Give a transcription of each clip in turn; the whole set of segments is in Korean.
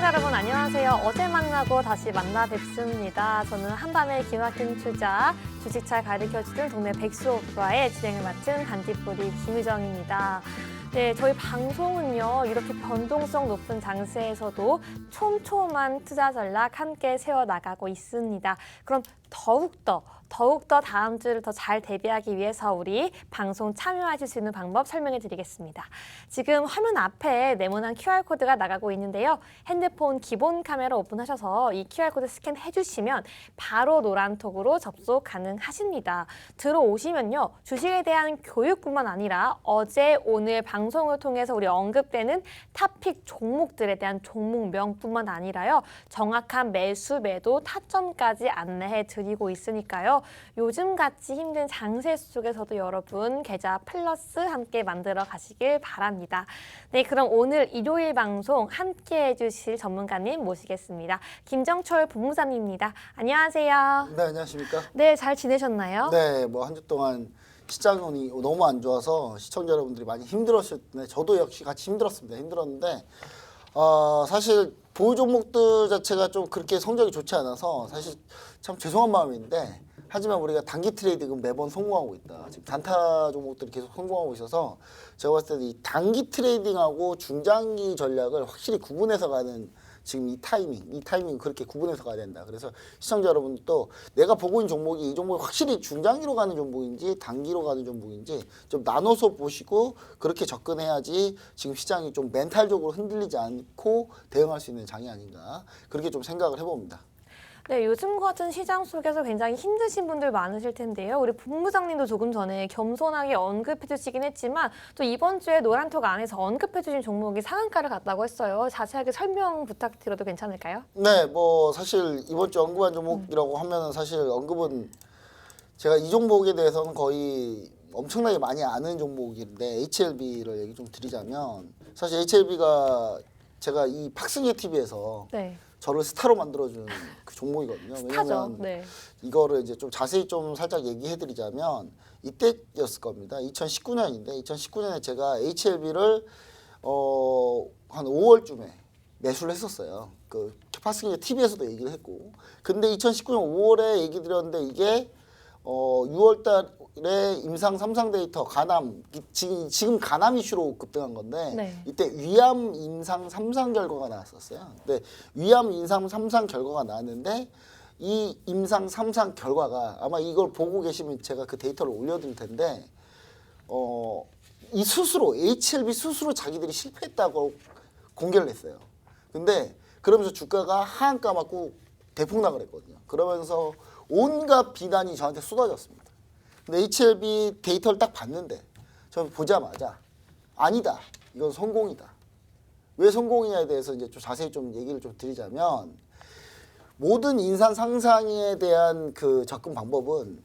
시청자 여러분 안녕하세요. 어제 만나고 다시 만나 뵙습니다. 저는 한밤의 기막힌 투자, 주식 잘 가르쳐주는 동네 백수 오빠의 진행을 맡은 반딧불이 김유정입니다. 네, 저희 방송은요, 이렇게 변동성 높은 장세에서도 촘촘한 투자 전략 함께 세워나가고 있습니다. 그럼 더욱더 다음 주를 더 잘 대비하기 위해서 우리 방송 참여하실 수 있는 방법 설명해 드리겠습니다. 지금 화면 앞에 네모난 QR코드가 나가고 있는데요. 핸드폰 기본 카메라 오픈하셔서 이 QR코드 스캔해 주시면 바로 노란톡으로 접속 가능하십니다. 들어오시면요. 주식에 대한 교육뿐만 아니라 어제 오늘 방송을 통해서 우리 언급되는 탑픽 종목들에 대한 종목명뿐만 아니라요. 정확한 매수, 매도, 타점까지 안내해 드리고 있으니까요. 요즘같이 힘든 장세 속에서도 여러분 계좌 플러스 함께 만들어 가시길 바랍니다. 네, 그럼 오늘 일요일 방송 함께 해주실 전문가님 모시겠습니다. 김정철 본부장님입니다. 안녕하세요. 네, 안녕하십니까? 네, 잘 지내셨나요? 네, 뭐 한 주 동안 시장이 너무 안 좋아서 시청자 여러분들이 많이 힘들었을 텐데 저도 역시 같이 힘들었습니다. 힘들었는데 사실 보유 종목들 자체가 좀 그렇게 성적이 좋지 않아서 사실 참 죄송한 마음인데 하지만 우리가 단기 트레이딩은 매번 성공하고 있다. 지금 단타 종목들이 계속 성공하고 있어서 제가 봤을 때 이 단기 트레이딩하고 중장기 전략을 확실히 구분해서 가는 지금 이 타이밍 그렇게 구분해서 가야 된다. 그래서 시청자 여러분도 내가 보고 있는 종목이 이 종목이 확실히 중장기로 가는 종목인지 단기로 가는 종목인지 좀 나눠서 보시고 그렇게 접근해야지 지금 시장이 좀 멘탈적으로 흔들리지 않고 대응할 수 있는 장이 아닌가 그렇게 좀 생각을 해봅니다. 네, 요즘 같은 시장 속에서 굉장히 힘드신 분들 많으실 텐데요. 우리 본부장님도 조금 전에 겸손하게 언급해 주시긴 했지만 또 이번 주에 노란톡 안에서 언급해 주신 종목이 상한가를 갔다고 했어요. 자세하게 설명 부탁드려도 괜찮을까요? 네, 뭐 사실 이번 주 언급한 종목이라고 하면은 사실 언급은 제가 이 종목에 대해서는 거의 엄청나게 많이 아는 종목인데 HLB를 얘기 좀 드리자면 사실 HLB가 제가 이 박승혜 TV에서 네. 저를 스타로 만들어준 그 종목이거든요. 스타죠. 왜냐면 네. 이거를 이제 좀 자세히 좀 살짝 얘기해드리자면 이때였을 겁니다. 2019년인데 2019년에 제가 HLB를 한 5월쯤에 매수를 했었어요. 그 파스킹 TV에서도 얘기를 했고, 근데 2019년 5월에 얘기 드렸는데 이게 6월달에 임상 3상 데이터 간암 지금 간암 이슈로 급등한 건데 네. 이때 위암 임상 3상 결과가 나왔었어요. 근데 위암 임상 3상 결과가 나왔는데 이 임상 3상 결과가 아마 이걸 보고 계시면 제가 그 데이터를 올려드릴 텐데 이 스스로 HLB 스스로 자기들이 실패했다고 공개를 했어요. 근데 그러면서 주가가 하한가 맞고 대폭락을 했거든요. 그러면서 온갖 비난이 저한테 쏟아졌습니다. 근데 HLB 데이터를 딱 봤는데 저 보자마자 아니다. 이건 성공이다. 왜 성공이냐에 대해서 이제 좀 자세히 좀 얘기를 좀 드리자면 모든 인산 상상에 대한 그 접근 방법은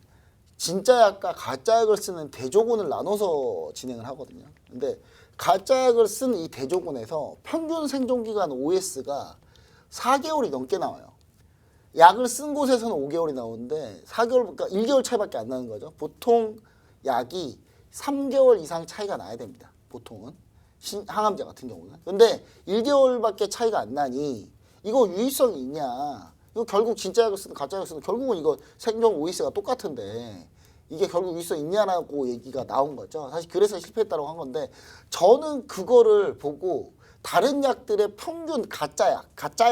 진짜 약과 가짜 약을 쓰는 대조군을 나눠서 진행을 하거든요. 근데 가짜 약을 쓴 이 대조군에서 평균 생존 기간 OS가 4개월이 넘게 나와요. 약을 쓴 곳에서는 5개월이 나오는데 4개월, 그러니까 1개월 차이밖에 안 나는 거죠. 보통 약이 3개월 이상 차이가 나야 됩니다. 보통은. 항암제 같은 경우는. 근데 1개월밖에 차이가 안 나니 이거 유의성이 있냐. 이거 결국 진짜 약을 쓰든 가짜 약을 쓰든 결국은 이거 생존 OS가 똑같은데 이게 결국 유의성이 있냐라고 얘기가 나온 거죠. 사실 그래서 실패했다고 한 건데 저는 그거를 보고 다른 약들의 평균 가짜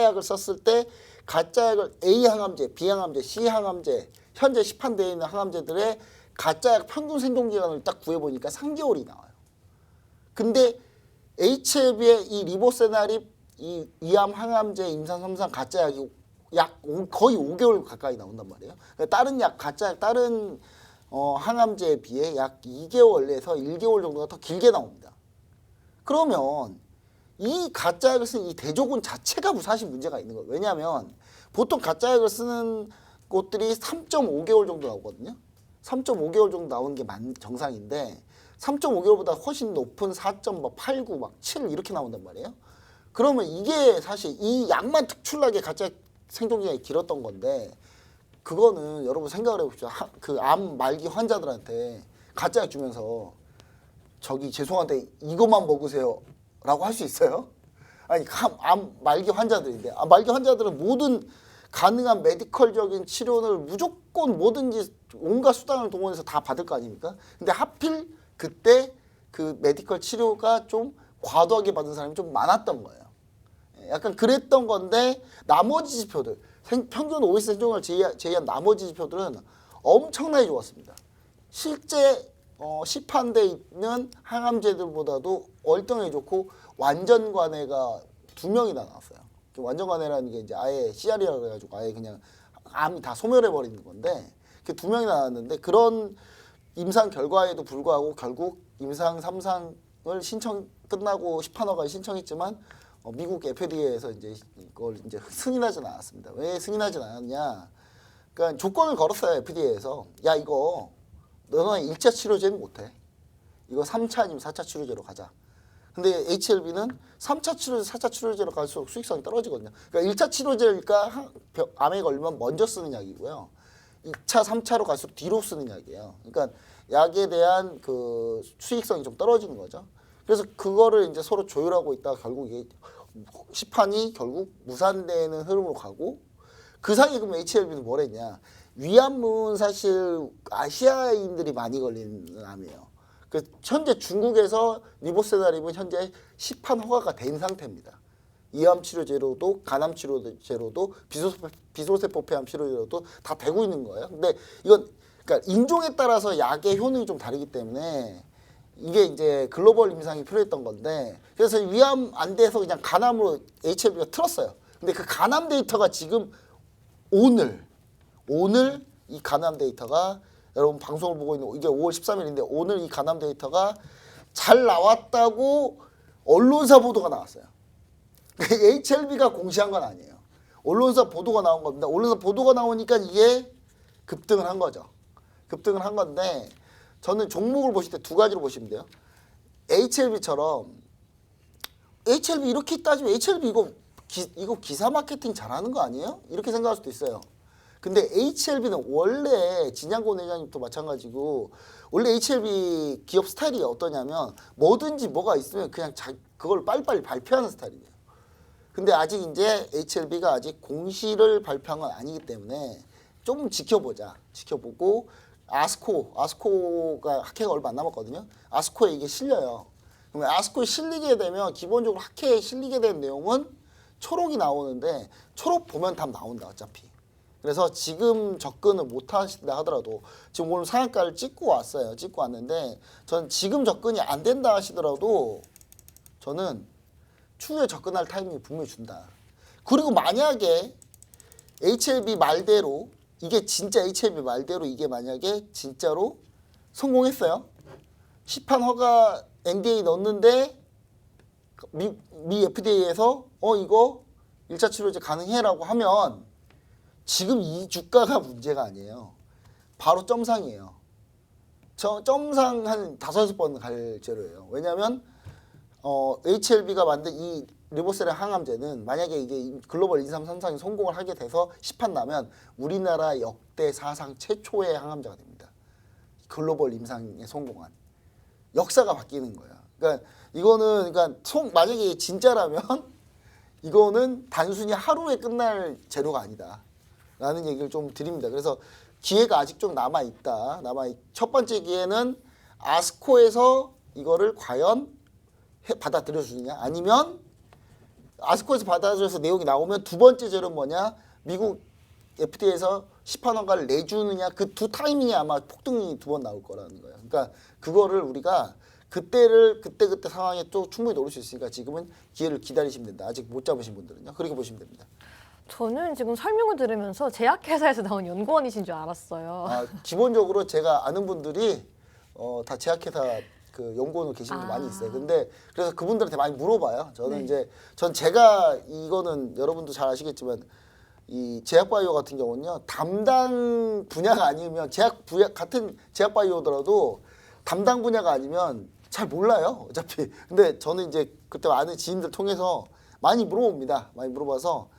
약을 썼을 때 가짜 약을 A 항암제, B 항암제, C 항암제, 현재 시판되어 있는 항암제들의 가짜 약 평균 생존 기간을 딱 구해보니까 3개월이 나와요. 근데 HLB의 이 리보세나립, 이 위암 항암제, 임상 3상 가짜 약이 거의 5개월 가까이 나온단 말이에요. 그러니까 다른 약, 가짜 약, 다른 항암제에 비해 약 2개월에서 1개월 정도가 더 길게 나옵니다. 그러면 이 가짜 약을 쓴 이 대조군 자체가 사실 문제가 있는 거예요. 왜냐하면 보통 가짜 약을 쓰는 곳들이 3.5개월 정도 나오거든요. 3.5개월 정도 나오는 게 정상인데 3.5개월보다 훨씬 높은 4.89, 막 7 이렇게 나온단 말이에요. 그러면 이게 사실 이 약만 특출나게 가짜 생존기간이 길었던 건데 그거는 여러분 생각을 해봅시다. 그 암 말기 환자들한테 가짜 약 주면서 저기 죄송한데 이것만 먹으세요 라고 할 수 있어요? 아니 암 말기 환자들인데 말기 환자들은 모든 가능한 메디컬적인 치료를 무조건 뭐든지 온갖 수단을 동원해서 다 받을 거 아닙니까? 근데 하필 그때 그 메디컬 치료가 좀 과도하게 받은 사람이 좀 많았던 거예요. 약간 그랬던 건데 나머지 지표들 평균 OS 생존을 제외한 나머지 지표들은 엄청나게 좋았습니다. 실제 시판돼 있는 항암제들보다도 월등하게 좋고 완전 관해가 2명이나 나왔어요. 완전 관해라는 게 이제 아예 CR이라고 해가지고 아예 그냥 암이 다 소멸해 버리는 건데 그 2명이 나왔는데 그런 임상 결과에도 불구하고 결국 임상 3상을 신청 끝나고 시판허가 신청했지만 미국 FDA에서 이제 이걸 이제 승인하지는 않았습니다. 왜 승인하지 않았냐? 그러니까 조건을 걸었어요. FDA에서 야 이거 너는 1차 치료제는 못해. 이거 3차 아니면 4차 치료제로 가자. 근데 HLB는 3차 치료제, 4차 치료제로 갈수록 수익성이 떨어지거든요. 그러니까 1차 치료제니까 암에 걸리면 먼저 쓰는 약이고요. 2차, 3차로 갈수록 뒤로 쓰는 약이에요. 그러니까 약에 대한 그 수익성이 좀 떨어지는 거죠. 그래서 그거를 이제 서로 조율하고 있다가 결국 이게 시판이 결국 무산되는 흐름으로 가고 그 사이에 그럼 HLB는 뭘 했냐. 위암은 사실 아시아인들이 많이 걸리는 암이에요. 그 현재 중국에서 리보세다림은 현재 시판 허가가 된 상태입니다. 이암 치료제로도 간암 치료제로도 비소세포 폐암 치료제로도 다 되고 있는 거예요. 근데 이건 그러니까 인종에 따라서 약의 효능이 좀 다르기 때문에 이게 이제 글로벌 임상이 필요했던 건데 그래서 위암 안 돼서 그냥 간암으로 HLB가 틀었어요. 근데 그 간암 데이터가 지금 오늘 이 간암 데이터가 여러분 방송을 보고 있는 이게 5월 13일인데 오늘 이 간암 데이터가 잘 나왔다고 언론사 보도가 나왔어요. HLB가 공시한 건 아니에요. 언론사 보도가 나온 겁니다. 언론사 보도가 나오니까 이게 급등을 한 거죠. 급등을 한 건데 저는 종목을 보실 때 2가지로 보시면 돼요. HLB처럼 HLB 이렇게 따지면 HLB 이거 기사 마케팅 잘하는 거 아니에요? 이렇게 생각할 수도 있어요. 근데 HLB는 원래 진양권 회장님도 마찬가지고 원래 HLB 기업 스타일이 어떠냐면 뭐든지 뭐가 있으면 그냥 그걸 빨리빨리 발표하는 스타일이에요. 근데 아직 이제 HLB가 아직 공시를 발표한 건 아니기 때문에 좀 지켜보고 아스코가 학회가 얼마 안 남았거든요. 아스코에 이게 실려요. 그러면 아스코에 실리게 되면 기본적으로 학회에 실리게 된 내용은 초록이 나오는데 초록 보면 답 나온다 어차피. 그래서 지금 접근을 못 하신다 하더라도 지금 오늘 상한가를 찍고 왔어요. 찍고 왔는데 전 지금 접근이 안 된다 하시더라도 저는 추후에 접근할 타이밍이 분명히 준다. 그리고 만약에 HLB 말대로 이게 진짜 HLB 말대로 이게 만약에 진짜로 성공했어요. 시판 허가 NDA 넣었는데 미 FDA에서 이거 1차 치료제 가능해라고 하면 지금 이 주가가 문제가 아니에요. 바로 점상이에요. 점상 한 5-6번 갈 재료예요. 왜냐하면 HLB가 만든 이 리보세라 항암제는 만약에 이게 글로벌 2, 3, 3상이 성공을 하게 돼서 시판 나면 우리나라 역대 사상 최초의 항암제가 됩니다. 글로벌 임상에 성공한. 역사가 바뀌는 거예요. 그러니까 이거는 만약에 진짜라면 이거는 단순히 하루에 끝날 재료가 아니다. 라는 얘기를 좀 드립니다. 그래서 기회가 아직 좀 남아있다. 첫 번째 기회는 아스코에서 이거를 과연 받아들여 주느냐 아니면 아스코에서 받아들여서 내용이 나오면 두 번째 재료는 뭐냐 미국 FDA에서 시판 허가를 내주느냐 그 두 타이밍이 아마 폭등이 2번 나올 거라는 거예요. 그러니까 그거를 우리가 그때 상황에 또 충분히 노릴 수 있으니까 지금은 기회를 기다리시면 된다. 아직 못 잡으신 분들은요. 그렇게 보시면 됩니다. 저는 지금 설명을 들으면서 제약회사에서 나온 연구원이신 줄 알았어요. 기본적으로 제가 아는 분들이 다 제약회사 그 연구원으로 계시는 분 많이 있어요. 근데 그래서 그분들한테 많이 물어봐요. 저는 이제 제가 이거는 여러분도 잘 아시겠지만 이 제약바이오 같은 경우는요 담당 분야가 아니면 같은 제약바이오더라도 담당 분야가 아니면 잘 몰라요 어차피. 근데 저는 이제 그때 아는 지인들 통해서 많이 물어봅니다. 많이 물어봐서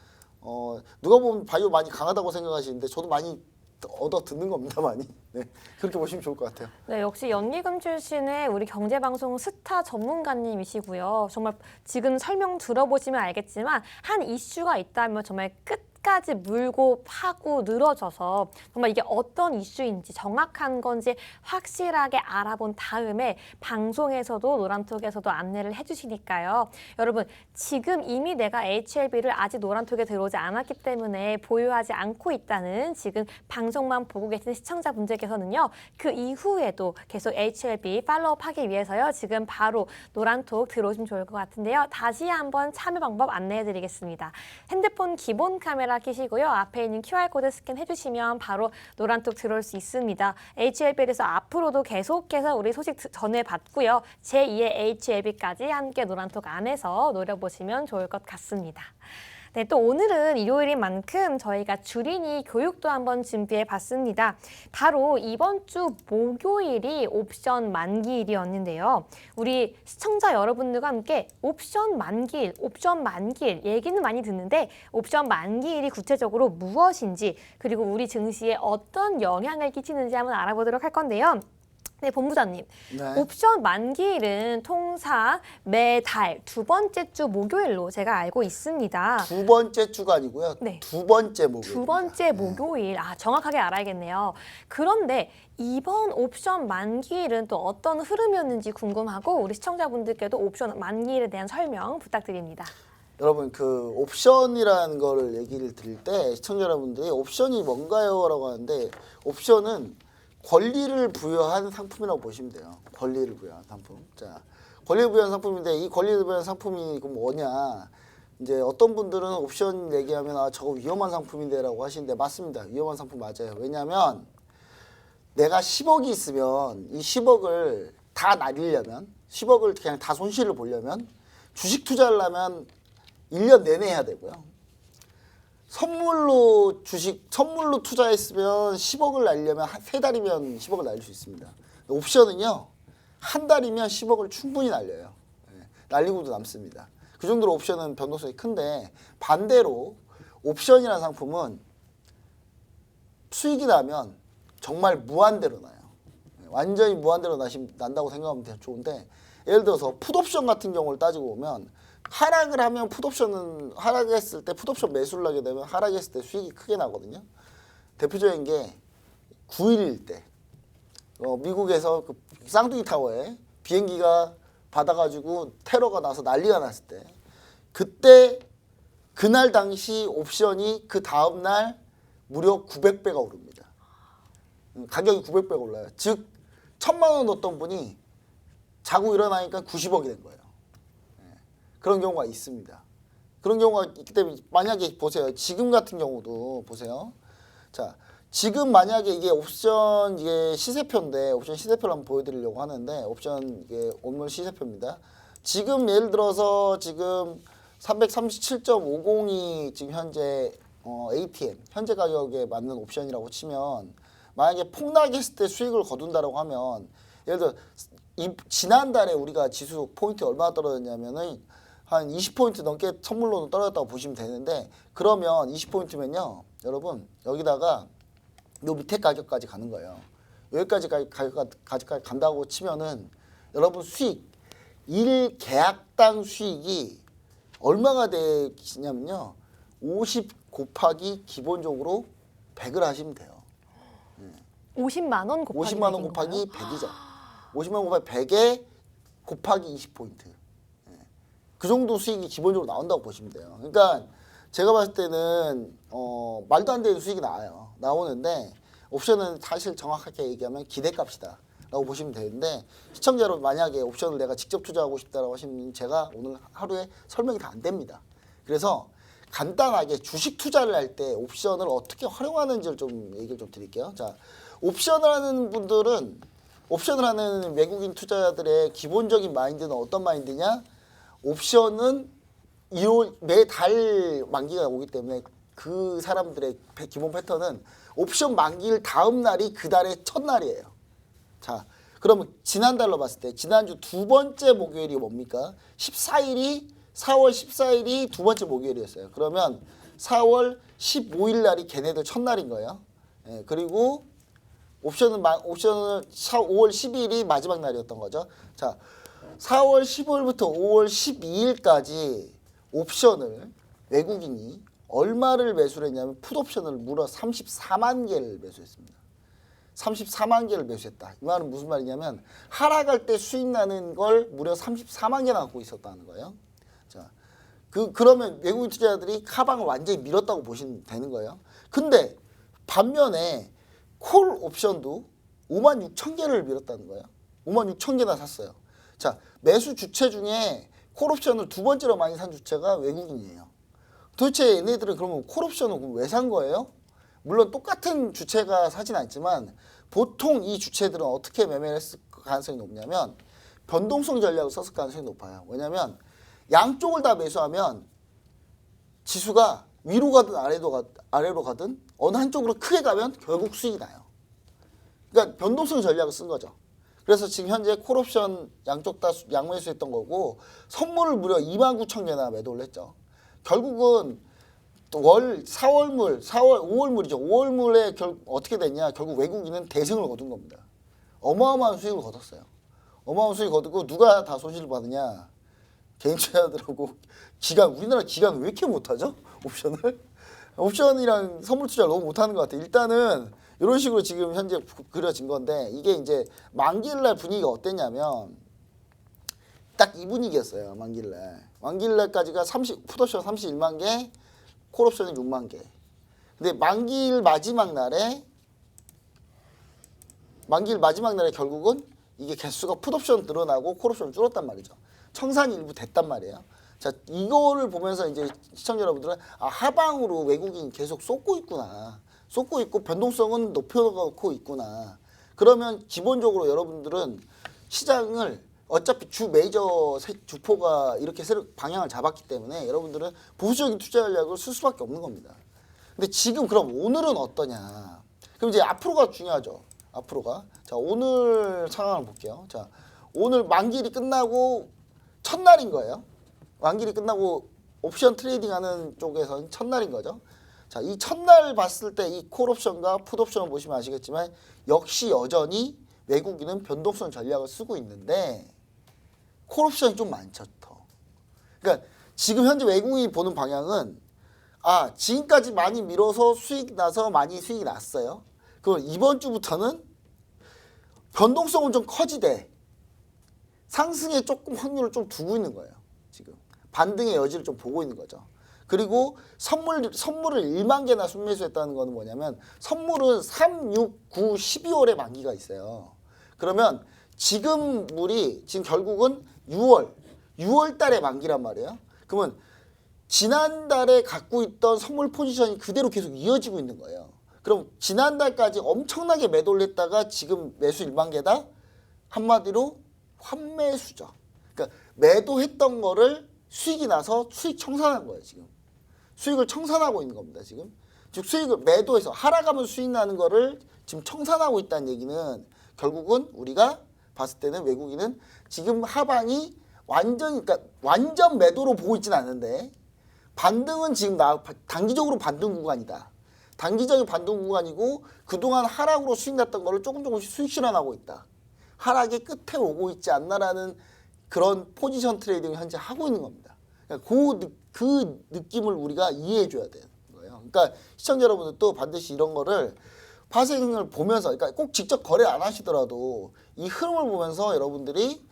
누가 보면 바이오 많이 강하다고 생각하시는데 저도 많이 얻어 듣는 겁니다, 많이. 네, 그렇게 보시면 좋을 것 같아요. 네, 역시 연리금 출신의 우리 경제방송 스타 전문가님이시고요. 정말 지금 설명 들어보시면 알겠지만 한 이슈가 있다면 정말 끝까지 물고 파고 늘어져서 정말 이게 어떤 이슈인지 정확한 건지 확실하게 알아본 다음에 방송에서도 노란톡에서도 안내를 해주시니까요. 여러분 지금 이미 내가 HLB를 아직 노란톡에 들어오지 않았기 때문에 보유하지 않고 있다는 지금 방송만 보고 계신 시청자분들께서는요. 그 이후에도 계속 HLB 팔로우하기 위해서요. 지금 바로 노란톡 들어오시면 좋을 것 같은데요. 다시 한번 참여 방법 안내해드리겠습니다. 핸드폰 기본 카메라 켜시고요. 앞에 있는 QR코드 스캔해주시면 바로 노란톡 들어올 수 있습니다. HLB에 대해서 앞으로도 계속해서 우리 소식 전해받고요. 제2의 HLB까지 함께 노란톡 안에서 노려보시면 좋을 것 같습니다. 네, 또 오늘은 일요일인 만큼 저희가 주린이 교육도 한번 준비해 봤습니다. 바로 이번 주 목요일이 옵션 만기일이었는데요. 우리 시청자 여러분들과 함께 옵션 만기일 얘기는 많이 듣는데 옵션 만기일이 구체적으로 무엇인지 그리고 우리 증시에 어떤 영향을 끼치는지 한번 알아보도록 할 건데요. 네, 본부장님. 네. 옵션 만기일은 통상 매달 두 번째 주 목요일로 제가 알고 있습니다. 두 번째 주가 아니고요. 네. 두 번째 목요일. 두 번째 목요일. 정확하게 알아야겠네요. 그런데 이번 옵션 만기일은 또 어떤 흐름이었는지 궁금하고 우리 시청자분들께도 옵션 만기일에 대한 설명 부탁드립니다. 여러분 그 옵션이라는 거를 얘기를 드릴 때 시청자 여러분들이 옵션이 뭔가요? 라고 하는데 옵션은 권리를 부여한 상품이라고 보시면 돼요. 권리를 부여한 상품. 자, 권리를 부여한 상품인데 이 권리를 부여한 상품이 그럼 뭐냐? 이제 어떤 분들은 옵션 얘기하면 저거 위험한 상품인데라고 하시는데 맞습니다. 위험한 상품 맞아요. 왜냐하면 내가 10억이 있으면 이 10억을 다 날리려면 10억을 그냥 다 손실을 보려면 주식 투자를 하면 1년 내내 해야 되고요. 선물로 투자했으면 10억을 날리려면 한 3달이면 10억을 날릴 수 있습니다. 옵션은요. 한 달이면 10억을 충분히 날려요. 날리고도 남습니다. 그 정도로 옵션은 변동성이 큰데 반대로 옵션이라는 상품은 수익이 나면 정말 무한대로 나요. 완전히 무한대로 난다고 생각하면 좋은데 예를 들어서 풋옵션 같은 경우를 따지고 보면 하락을 하면 풋옵션은 하락했을 때 풋옵션 매수를 하게 되면 하락했을 때 수익이 크게 나거든요. 대표적인 게 9.11 때 미국에서 그 쌍둥이 타워에 비행기가 받아가지고 테러가 나서 난리가 났을 때 그때 그날 당시 옵션이 그 다음날 무려 900배가 오릅니다. 가격이 900배가 올라요. 즉 1,000만 원 넣었던 분이 자고 일어나니까 90억이 된 거예요. 그런 경우가 있습니다. 그런 경우가 있기 때문에 만약에 보세요. 지금 같은 경우도 보세요. 자, 지금 만약에 이게 옵션 이게 시세표인데 옵션 시세표를 한번 보여드리려고 하는데 옵션 이게 오늘 시세표입니다. 지금 예를 들어서 지금 337.50이 지금 현재 ATM 현재 가격에 맞는 옵션이라고 치면 만약에 폭락했을 때 수익을 거둔다라고 하면 예를 들어 지난달에 우리가 지수 포인트 얼마나 떨어졌냐면은 한 20포인트 넘게 선물로 떨어졌다고 보시면 되는데 그러면 20포인트면요. 여러분 여기다가 요 밑에 가격까지 가는 거예요. 여기까지 가격까지 간다고 치면은 여러분 수익 1계약당 수익이 얼마가 되냐면요. 50 곱하기 기본적으로 100을 하시면 돼요. 50만 원 곱하기 50만 원 곱하기 100이죠. 50만 원 곱하기 100에 곱하기 20포인트. 그 정도 수익이 기본적으로 나온다고 보시면 돼요. 그러니까 제가 봤을 때는 말도 안 되는 수익이 나오는데 옵션은 사실 정확하게 얘기하면 기대값이다 라고 보시면 되는데 시청자 여러분 만약에 옵션을 내가 직접 투자하고 싶다라고 하시면 제가 오늘 하루에 설명이 다 안 됩니다. 그래서 간단하게 주식 투자를 할 때 옵션을 어떻게 활용하는지를 좀 얘기를 좀 드릴게요. 자, 옵션을 하는 분들은 옵션을 하는 외국인 투자자들의 기본적인 마인드는 어떤 마인드냐? 옵션은 매달 만기가 오기 때문에 그 사람들의 기본 패턴은 옵션 만기일 다음 날이 그 달의 첫날이에요. 자, 그러면 지난달로 봤을 때 지난주 두 번째 목요일이 뭡니까? 4월 14일이 두 번째 목요일이었어요. 그러면 4월 15일 날이 걔네들 첫날인 거예요. 예, 그리고 옵션은 5월 12일이 마지막 날이었던 거죠. 자, 4월 15일부터 5월 12일까지 옵션을 외국인이 얼마를 매수를 했냐면 풋옵션을 무려 34만 개를 매수했습니다. 34만 개를 매수했다. 이 말은 무슨 말이냐면 하락할 때 수익 나는 걸 무려 34만 개나 갖고 있었다는 거예요. 자, 그러면 외국인 투자자들이 카방을 완전히 밀었다고 보시면 되는 거예요. 근데 반면에 콜 옵션도 5만 6천 개를 밀었다는 거예요. 5만 6천 개나 샀어요. 자, 매수 주체 중에 콜 옵션을 두 번째로 많이 산 주체가 외국인이에요. 도대체 얘네들은 그러면 콜 옵션을 왜 산 거예요? 물론 똑같은 주체가 사진 않지만 보통 이 주체들은 어떻게 매매를 했을 가능성이 높냐면 변동성 전략을 썼을 가능성이 높아요. 왜냐하면 양쪽을 다 매수하면 지수가 위로 가든 아래로 가든 어느 한쪽으로 크게 가면 결국 수익이 나요. 그러니까 변동성 전략을 쓴 거죠. 그래서 지금 현재 콜옵션 양쪽 다 양매수했던 거고 선물을 무려 29,000개나 매도를 했죠. 결국은 5월물이죠. 5월물에 어떻게 됐냐. 결국 외국인은 대승을 거둔 겁니다. 어마어마한 수익을 거뒀어요. 어마어마한 수익을 거두고 누가 다 손실을 받느냐. 개인 투자자들하고 우리나라 기관 왜 이렇게 못하죠? 옵션이랑 선물 투자를 너무 못하는 것 같아요. 일단은 이런 식으로 지금 현재 그려진 건데 이게 이제 만기일날 분위기가 어땠냐면 딱 이 분위기였어요. 만기일날까지가 풋옵션 31만 개, 콜옵션이 6만 개. 근데 만기일 마지막 날에 결국은 이게 개수가 풋옵션 늘어나고 콜옵션 줄었단 말이죠. 청산이 일부 됐단 말이에요. 자, 이거를 보면서 이제 시청자 여러분들은 하방으로 외국인 계속 쏟고 있구나. 쏟고 있고 변동성은 높여놓고 있구나. 그러면 기본적으로 여러분들은 시장을 어차피 주 메이저 주포가 이렇게 방향을 잡았기 때문에 여러분들은 보수적인 투자 전략을 쓸 수밖에 없는 겁니다. 근데 지금 그럼 오늘은 어떠냐? 그럼 이제 앞으로가 중요하죠. 앞으로가. 자, 오늘 상황을 볼게요. 자, 오늘 만기일이 끝나고 첫날인 거예요. 만기일이 끝나고 옵션 트레이딩하는 쪽에서는 첫날인 거죠. 자, 이 첫날 봤을 때 이 콜옵션과 풋옵션을 보시면 아시겠지만 역시 여전히 외국인은 변동성 전략을 쓰고 있는데 콜옵션이 좀 많죠. 더. 그러니까 지금 현재 외국인이 보는 방향은 지금까지 많이 밀어서 수익 나서 많이 수익이 났어요. 그럼 이번 주부터는 변동성은 좀 커지되 상승에 조금 확률을 좀 두고 있는 거예요. 지금 반등의 여지를 좀 보고 있는 거죠. 그리고 선물을 1만 개나 순매수했다는 거는 뭐냐면 선물은 3, 6, 9, 12월에 만기가 있어요. 그러면 지금 결국은 6월 달에 만기란 말이에요. 그러면 지난달에 갖고 있던 선물 포지션이 그대로 계속 이어지고 있는 거예요. 그럼 지난달까지 엄청나게 매도를 했다가 지금 매수 1만 개다? 한마디로 환매수죠. 그러니까 매도했던 거를 수익이 나서 수익 청산한 거예요. 지금. 수익을 청산하고 있는 겁니다. 지금. 즉 수익을 매도해서 하락하면 수익 나는 거를 지금 청산하고 있다는 얘기는 결국은 우리가 봤을 때는 외국인은 지금 하방이 완전 매도로 보고 있지는 않는데 반등은 지금 단기적으로 반등 구간이다. 단기적인 반등 구간이고 그동안 하락으로 수익 났던 거를 조금씩 수익 실현하고 있다. 하락의 끝에 오고 있지 않나라는 그런 포지션 트레이딩을 현재 하고 있는 겁니다. 그러니까 그 느낌을 우리가 이해해 줘야 되는 거예요. 그러니까 시청자 여러분들도 반드시 이런 거를 파생을 보면서 그러니까 꼭 직접 거래 안 하시더라도 이 흐름을 보면서 여러분들이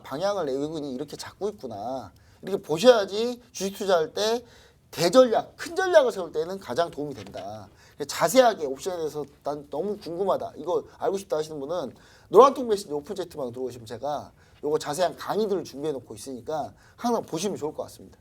방향을 외국인이 이렇게 잡고 있구나. 이렇게 보셔야지 주식 투자할 때 대전략, 큰 전략을 세울 때는 가장 도움이 된다. 자세하게 옵션에 대해서 난 너무 궁금하다. 이거 알고 싶다 하시는 분은 노란통 메시지 오픈 채팅방 들어오시면 제가 요거 자세한 강의들을 준비해 놓고 있으니까 항상 보시면 좋을 것 같습니다.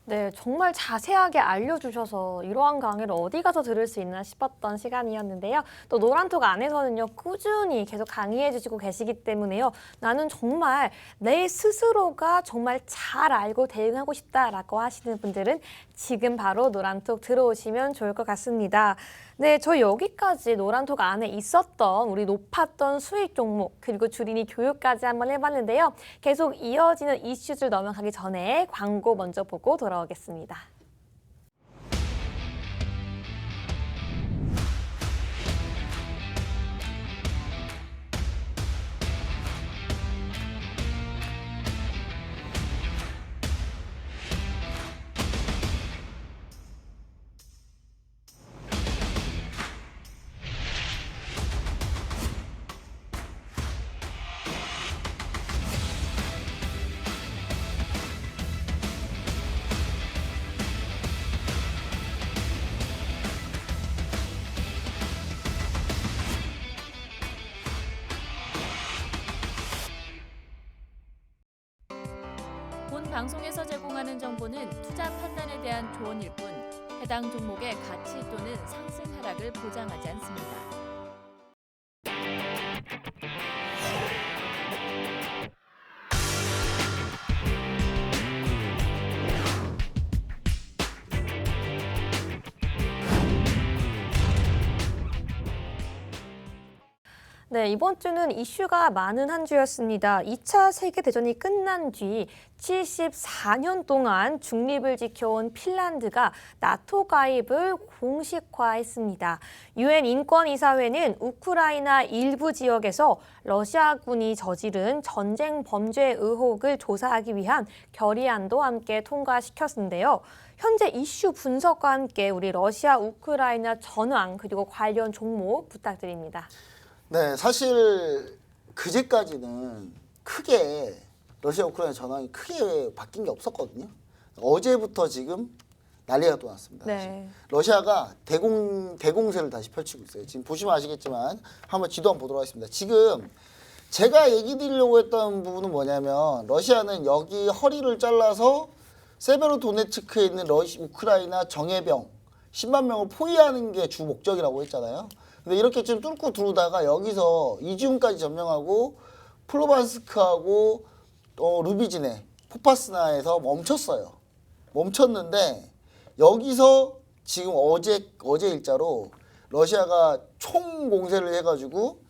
네, 정말 자세하게 알려주셔서 이러한 강의를 어디 가서 들을 수 있나 싶었던 시간이었는데요. 또 노란톡 안에서는요, 꾸준히 계속 강의해 주시고 계시기 때문에요. 나는 정말 내 스스로가 정말 잘 알고 대응하고 싶다라고 하시는 분들은 지금 바로 노란톡 들어오시면 좋을 것 같습니다. 네, 저 여기까지 노란톡 안에 있었던 우리 높았던 수익 종목 그리고 주린이 교육까지 한번 해봤는데요. 계속 이어지는 이슈들 넘어가기 전에 광고 먼저 보고 돌아오겠습니다. 방송에서 제공하는 정보는 투자 판단에 대한 조언일 뿐 해당 종목의 가치 또는 상승 하락을 보장하지 않습니다. 네, 이번 주는 이슈가 많은 한 주였습니다. 2차 세계대전이 끝난 뒤 74년 동안 중립을 지켜온 핀란드가 나토 가입을 공식화했습니다. 유엔 인권이사회는 우크라이나 일부 지역에서 러시아군이 저지른 전쟁 범죄 의혹을 조사하기 위한 결의안도 함께 통과시켰는데요. 현재 이슈 분석과 함께 우리 러시아 우크라이나 전황 그리고 관련 종목 부탁드립니다. 네, 사실 그제까지는 크게 러시아 우크라이나 전황이 크게 바뀐 게 없었거든요. 어제부터 지금 난리가 또 났습니다. 네. 러시아가 대공세를 다시 펼치고 있어요. 지금 보시면 아시겠지만 한번 지도 한번 보도록 하겠습니다. 지금 제가 얘기 드리려고 했던 부분은 뭐냐면 러시아는 여기 허리를 잘라서 세베로도네츠크에 있는 우크라이나 정예병 10만 명을 포위하는 게 주 목적이라고 했잖아요. 근데 이렇게 좀 뚫고 들어오다가 여기서 이지움까지 점령하고 플로반스크하고 루비지네, 포파스나에서 멈췄어요. 멈췄는데 여기서 지금 어제 일자로 러시아가 총공세를 해가지고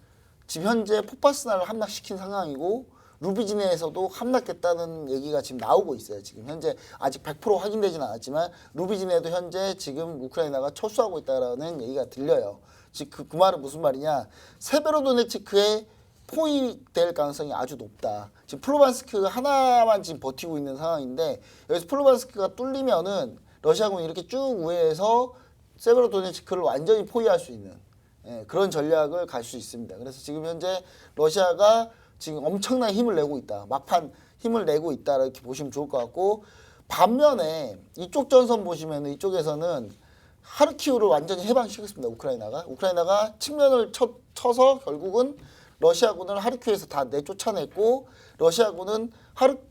지금 현재 포파스나를 함락시킨 상황이고 루비지네에서도 함락됐다는 얘기가 지금 나오고 있어요. 지금 현재 아직 100% 확인되지는 않았지만 루비지네도 현재 지금 우크라이나가 철수하고 있다는 얘기가 들려요. 즉 그 말은 무슨 말이냐? 세베로도네츠크에 포위될 가능성이 아주 높다. 지금 플로반스크 하나만 지금 버티고 있는 상황인데 여기서 플로반스크가 뚫리면은 러시아군이 이렇게 쭉 우회해서 세베로도네츠크를 완전히 포위할 수 있는 그런 전략을 갈 수 있습니다. 그래서 지금 현재 러시아가 지금 엄청난 힘을 내고 있다. 막판 힘을 내고 있다. 이렇게 보시면 좋을 것 같고 반면에 이쪽 전선 보시면 이쪽에서는 하르키우를 완전히 해방시켰습니다. 우크라이나가 측면을 쳐서 결국은 러시아군을 하르키우에서 다 내쫓아냈고 러시아군은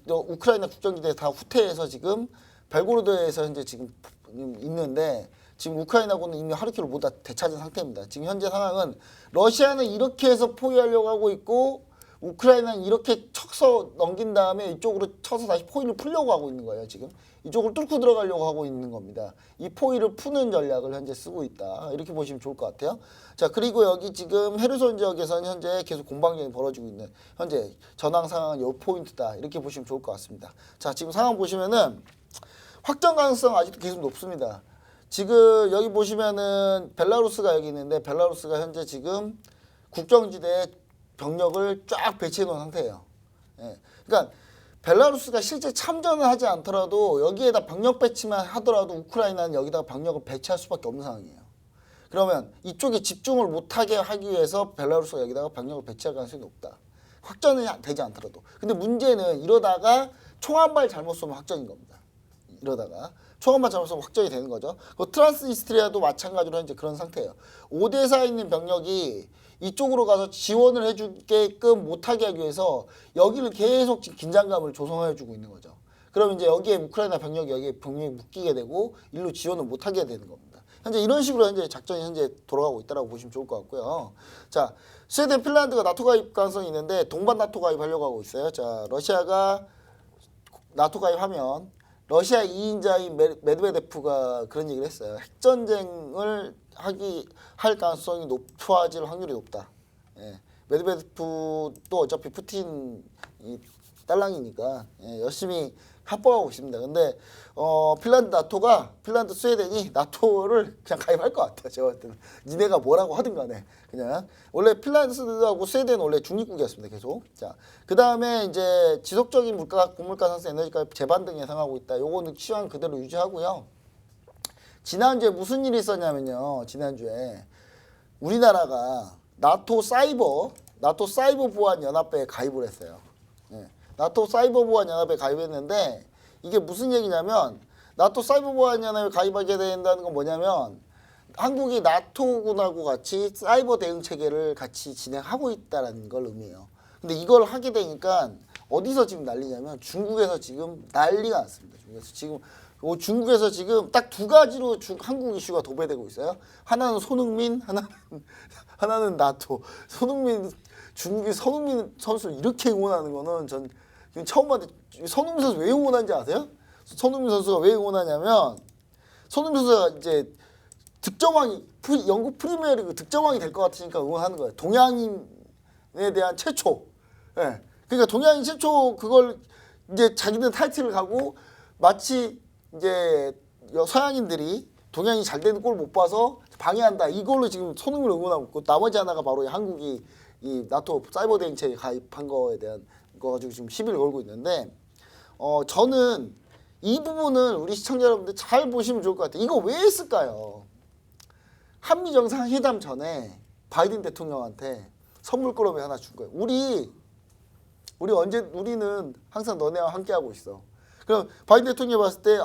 우크라이나 국경지대에 다 후퇴해서 지금 벨고로드에서 현재 지금 있는데 지금 우크라이나군은 이미 하르키우를 모두 다 되찾은 상태입니다. 지금 현재 상황은 러시아는 이렇게 해서 포위하려고 하고 있고 우크라이나는 이렇게 쳐서 넘긴 다음에 이쪽으로 쳐서 다시 포위를 풀려고 하고 있는 거예요. 지금 이쪽을 뚫고 들어가려고 하고 있는 겁니다. 이 포위를 푸는 전략을 현재 쓰고 있다. 이렇게 보시면 좋을 것 같아요. 자, 그리고 여기 지금 헤르손 지역에서는 현재 계속 공방전이 벌어지고 있는 현재 전황 상황은 요 포인트다. 이렇게 보시면 좋을 것 같습니다. 자, 지금 상황 보시면은 확정 가능성 아직도 계속 높습니다. 지금 여기 보시면은 벨라루스가 여기 있는데 벨라루스가 현재 지금 국경지대에 병력을 쫙 배치해 놓은 상태예요. 예. 그러니까 벨라루스가 실제 참전을 하지 않더라도 여기에다 병력 배치만 하더라도 우크라이나는 여기다가 병력을 배치할 수밖에 없는 상황이에요. 그러면 이쪽에 집중을 못하게 하기 위해서 벨라루스가 여기다가 병력을 배치할 가능성이 높다. 확전이 되지 않더라도. 근데 문제는 이러다가 총 한 발 잘못 쏘면 확전인 겁니다. 이러다가 총 한 발 잘못 쏘면 확전이 되는 거죠. 그 트란스니스트리아도 마찬가지로 현재 그런 상태예요. 오데사에 있는 병력이 이쪽으로 가서 지원을 해주게끔 못하게 하기 위해서 여기를 계속 긴장감을 조성해주고 있는 거죠. 그럼 이제 여기에 우크라이나 병력이 여기에 병력이 묶이게 되고 일로 지원을 못하게 되는 겁니다. 현재 이런 식으로 현재 작전이 현재 돌아가고 있다고 보시면 좋을 것 같고요. 자, 스웨덴, 핀란드가 나토 가입 가능성이 있는데 동반 나토 가입하려고 하고 있어요. 자, 러시아가 나토 가입하면 러시아 2인자인 메드베데프가 그런 얘기를 했어요. 핵전쟁을 할 가능성이 높아질 확률이 높다. 예. 메드베데프도 어차피 푸틴 딸랑이니까 열심히 합법하고 있습니다. 근데 핀란드, 스웨덴이 나토를 그냥 가입할 것 같아요. 제가 볼 때는 니네가 뭐라고 하든 간에 그냥 원래 핀란드하고 스웨덴은 원래 중립국이었습니다. 계속. 자, 그 다음에 이제 지속적인 고물가 상승, 에너지가 재반 등 예상하고 있다. 요거는 시황 그대로 유지하고요. 지난주에 무슨 일이 있었냐면요. 지난주에 우리나라가 나토 사이버 보안 연합회에 가입을 했어요. 예. 나토 사이버 보안 연합에 가입했는데 이게 무슨 얘기냐면 나토 사이버 보안 연합에 가입하게 된다는 건 뭐냐면 한국이 나토군하고 같이 사이버 대응 체계를 같이 진행하고 있다는 걸 의미해요. 근데 이걸 하게 되니까 어디서 지금 난리냐면 중국에서 지금 난리가 났습니다. 중국에서 지금 딱 두 가지로 한국 이슈가 도배되고 있어요. 하나는 손흥민, 하나는 나토. 중국이 손흥민 선수를 이렇게 응원하는 거는 전 처음 봤는데, 손흥민 선수 왜 응원하는지 아세요? 손흥민 선수가 왜 응원하냐면, 손흥민 선수가 이제 영국 프리미어리그 득점왕이 될 것 같으니까 응원하는 거예요. 동양인에 대한 최초. 예. 그러니까 동양인 최초 그걸 이제 자기들 타이틀을 가고, 마치 이제 서양인들이 동양인이 잘 되는 꼴 못 봐서 방해한다. 이걸로 지금 손흥민을 응원하고 있고, 나머지 하나가 바로 한국이 이 나토 사이버 대응체에 가입한 거에 대한 거 가지고 지금 시비를 걸고 있는데, 저는 이 부분은 우리 시청자 여러분들 잘 보시면 좋을 것 같아요. 이거 왜 했을까요? 한미 정상회담 전에 바이든 대통령한테 선물 꾸러미 하나 준 거예요. 우리는 항상 너네와 함께 하고 있어. 그럼 바이든 대통령이 봤을 때,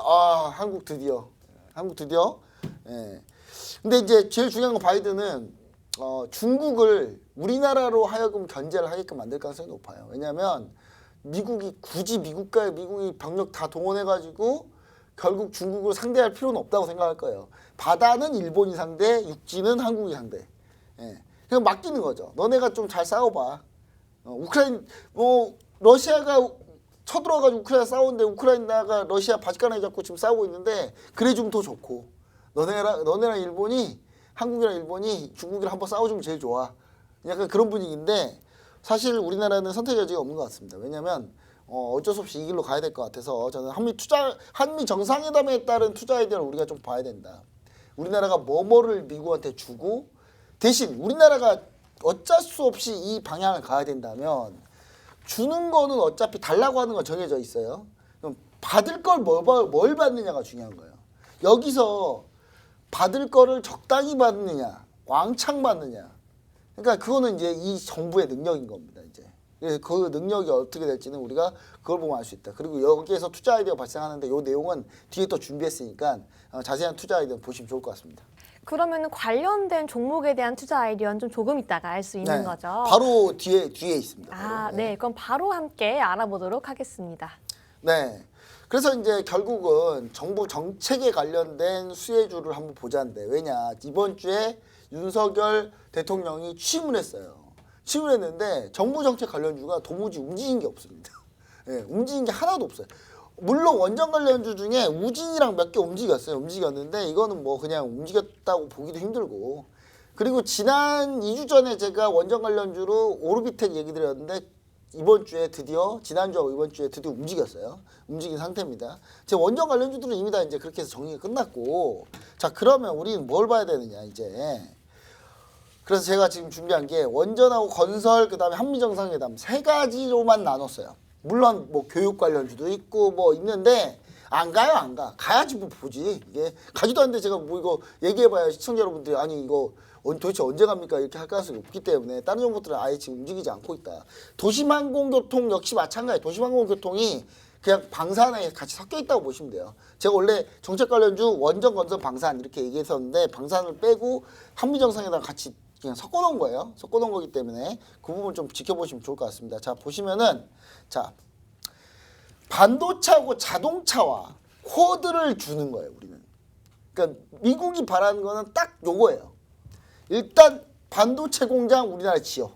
한국 드디어. 예. 근데 이제 제일 중요한 건 바이든은 중국을 우리나라로 하여금 견제를 하게끔 만들 가능성이 높아요. 왜냐하면 미국이 병력 다 동원해가지고 결국 중국을 상대할 필요는 없다고 생각할 거예요. 바다는 일본이 상대, 육지는 한국이 상대. 예. 그냥 맡기는 거죠. 너네가 좀 잘 싸워봐. 러시아가 쳐들어가지고 우크라이나 싸우는데, 우크라이나가 러시아 바지가랑이 잡고 지금 싸우고 있는데, 그래 주면 더 좋고, 너네랑 일본이, 한국이랑 일본이 중국이랑 한번 싸워주면 제일 좋아. 약간 그런 분위기인데, 사실 우리나라는 선택의 여지가 없는 것 같습니다. 왜냐하면 어쩔 수 없이 이 길로 가야 될 것 같아서, 저는 한미 정상회담에 따른 투자 아이디어를 우리가 좀 봐야 된다. 우리나라가 뭐를 미국한테 주고, 대신 우리나라가 어쩔 수 없이 이 방향을 가야 된다면, 주는 거는 어차피 달라고 하는 건 정해져 있어요. 그럼 받을 걸 뭘 받느냐가 중요한 거예요. 여기서 받을 거를 적당히 받느냐, 왕창 받느냐. 그러니까 그거는 이제 이 정부의 능력인 겁니다. 이제 그래서 그 능력이 어떻게 될지는 우리가 그걸 보면 알 수 있다. 그리고 여기에서 투자 아이디어가 발생하는데, 이 내용은 뒤에 또 준비했으니까 자세한 투자 아이디어 보시면 좋을 것 같습니다. 그러면 관련된 종목에 대한 투자 아이디어는 좀 조금 있다가 알 수 있는 거죠. 바로 뒤에 있습니다. 바로. 네. 그럼 바로 함께 알아보도록 하겠습니다. 네. 그래서 이제 결국은 정부 정책에 관련된 수혜주를 한번 보자는데, 왜냐, 이번 주에 윤석열 대통령이 취임을 했어요. 취임을 했는데 정부 정책 관련주가 도무지 움직인 게 없습니다. 예, 움직인 게 하나도 없어요. 물론 원전 관련주 중에 우진이랑 몇 개 움직였는데, 이거는 뭐 그냥 움직였다고 보기도 힘들고, 그리고 지난 2주 전에 제가 원전 관련주로 오르비텍 얘기 드렸는데, 지난주하고 이번 주에 드디어 움직였어요. 움직인 상태입니다. 제 원전 관련주들은 이미 다 이제 그렇게 해서 정리가 끝났고, 자, 그러면 우리는 뭘 봐야 되느냐, 이제. 그래서 제가 지금 준비한 게 원전하고 건설, 그 다음에 한미정상회담 3가지로만 나눴어요. 물론 뭐 교육 관련주도 있고 뭐 있는데, 안 가. 가야지 뭐 보지. 이게 가지도 않는데 제가 뭐 이거 얘기해봐야 시청자 여러분들이, 아니 이거 도대체 언제 갑니까? 이렇게 할 가능성이 없기 때문에 다른 정보들은 아예 지금 움직이지 않고 있다. 도심항공교통 역시 마찬가지예요. 도심항공교통이 그냥 방산에 같이 섞여 있다고 보시면 돼요. 제가 원래 정책 관련주 원전, 건설, 방산 이렇게 얘기했었는데, 방산을 빼고 한미정상회담 같이 그냥 섞어놓은 거예요. 섞어놓은 거기 때문에 그 부분 좀 지켜보시면 좋을 것 같습니다. 자, 보시면은, 자, 반도체하고 자동차와 코드를 주는 거예요, 우리는. 그러니까 미국이 바라는 거는 딱 요거예요. 일단 반도체 공장 우리나라 지어,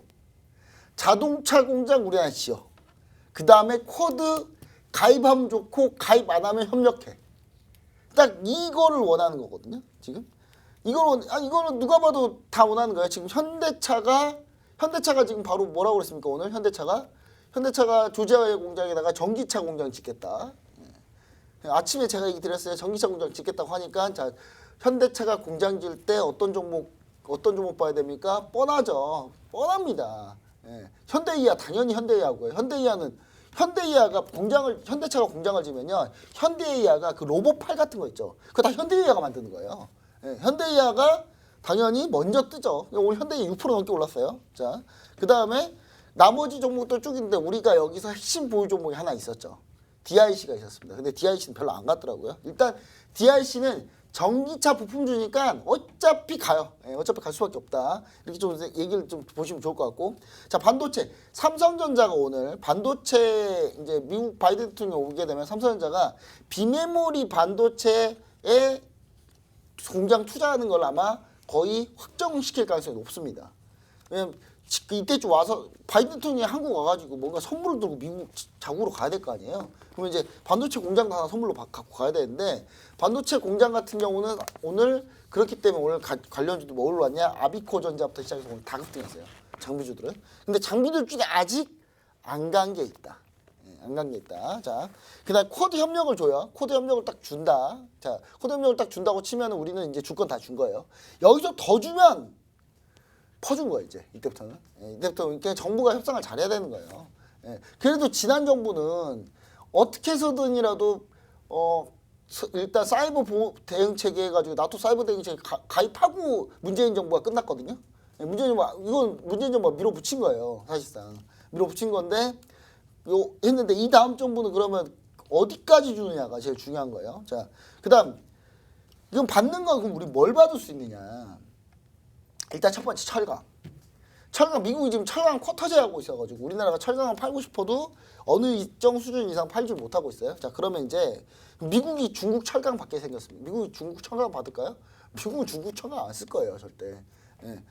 자동차 공장 우리나라 지어, 그 다음에 코드 가입하면 좋고 가입 안 하면 협력해. 딱 이거를 원하는 거거든요, 지금. 이거는 누가 봐도 다 원하는 거예요. 지금 현대차가 지금 바로 뭐라고 그랬습니까, 오늘? 현대차가 조지아의 공장에다가 전기차 공장 짓겠다. 아침에 제가 얘기 드렸어요. 전기차 공장 짓겠다고 하니까, 자, 현대차가 공장 지을 때 어떤 종목 봐야 됩니까? 뻔하죠. 뻔합니다. 예. 현대이하, 당연히 현대이하고요. 현대이하가 현대차가 공장을 지면요, 현대이하가 그 로봇팔 같은 거 있죠. 그거 다 현대이하가 만드는 거예요. 예. 현대이하가 당연히 먼저 뜨죠. 오늘 현대이하 6% 넘게 올랐어요. 자, 그 다음에 나머지 종목도 쭉 있는데, 우리가 여기서 핵심 보유 종목이 하나 있었죠. DIC가 있었습니다. 근데 DIC는 별로 안 갔더라고요. 일단 DIC는 전기차 부품 주니까 어차피 가요. 예, 어차피 갈 수밖에 없다. 이렇게 좀 얘기를 좀 보시면 좋을 것 같고. 자, 반도체. 삼성전자가 오늘 반도체 이제 미국 바이든 대통령이 오게 되면 삼성전자가 비메모리 반도체에 공장 투자하는 걸 아마 거의 확정시킬 가능성이 높습니다. 왜냐면 이때쯤 와서 바이든 대통령이 한국 와가지고 뭔가 선물을 들고 미국 자국으로 가야 될 거 아니에요. 그러면 이제 반도체 공장도 하나 선물로 갖고 가야 되는데 반도체 공장 같은 경우는 오늘 그렇기 때문에 오늘 관련주도 뭘로 왔냐? 아비코전자부터 시작해서 오늘 다 급등했어요. 장비주들은. 근데 장비들 중에 아직 안 간 게 있다. 안 간 게 있다. 자, 그다음 코드 협력을 줘요. 코드 협력을 딱 준다. 자, 코드 협력을 딱 준다고 치면 우리는 이제 줄 건 다 준 거예요. 여기서 더 주면 퍼준 거예요. 이제 이때부터는. 이때부터 그러니까 정부가 협상을 잘해야 되는 거예요. 그래도 지난 정부는 어떻게 해서든이라도 일단 사이버 보호 대응 체계 해가지고 나토 사이버 대응 체계 가입하고 문재인 정부가 끝났거든요. 문재인 정부 이건 문재인 정부가 밀어붙인 거예요. 사실상 밀어붙인 건데 했는데 이 다음 정부는 그러면 어디까지 주느냐가 제일 중요한 거예요. 자, 그다음 이건 받는 건 그럼 우리 뭘 받을 수 있느냐? 일단 첫 번째 철강. 철강 미국이 지금 철강 쿼터 제하고 있어가지고 우리나라가 철강을 팔고 싶어도 어느 일정 수준 이상 팔지 못하고 있어요. 자, 그러면 이제 미국이 중국 철강 받게 생겼습니다. 미국이 중국 철강 받을까요? 미국은 중국 철강 안 쓸 거예요, 절대.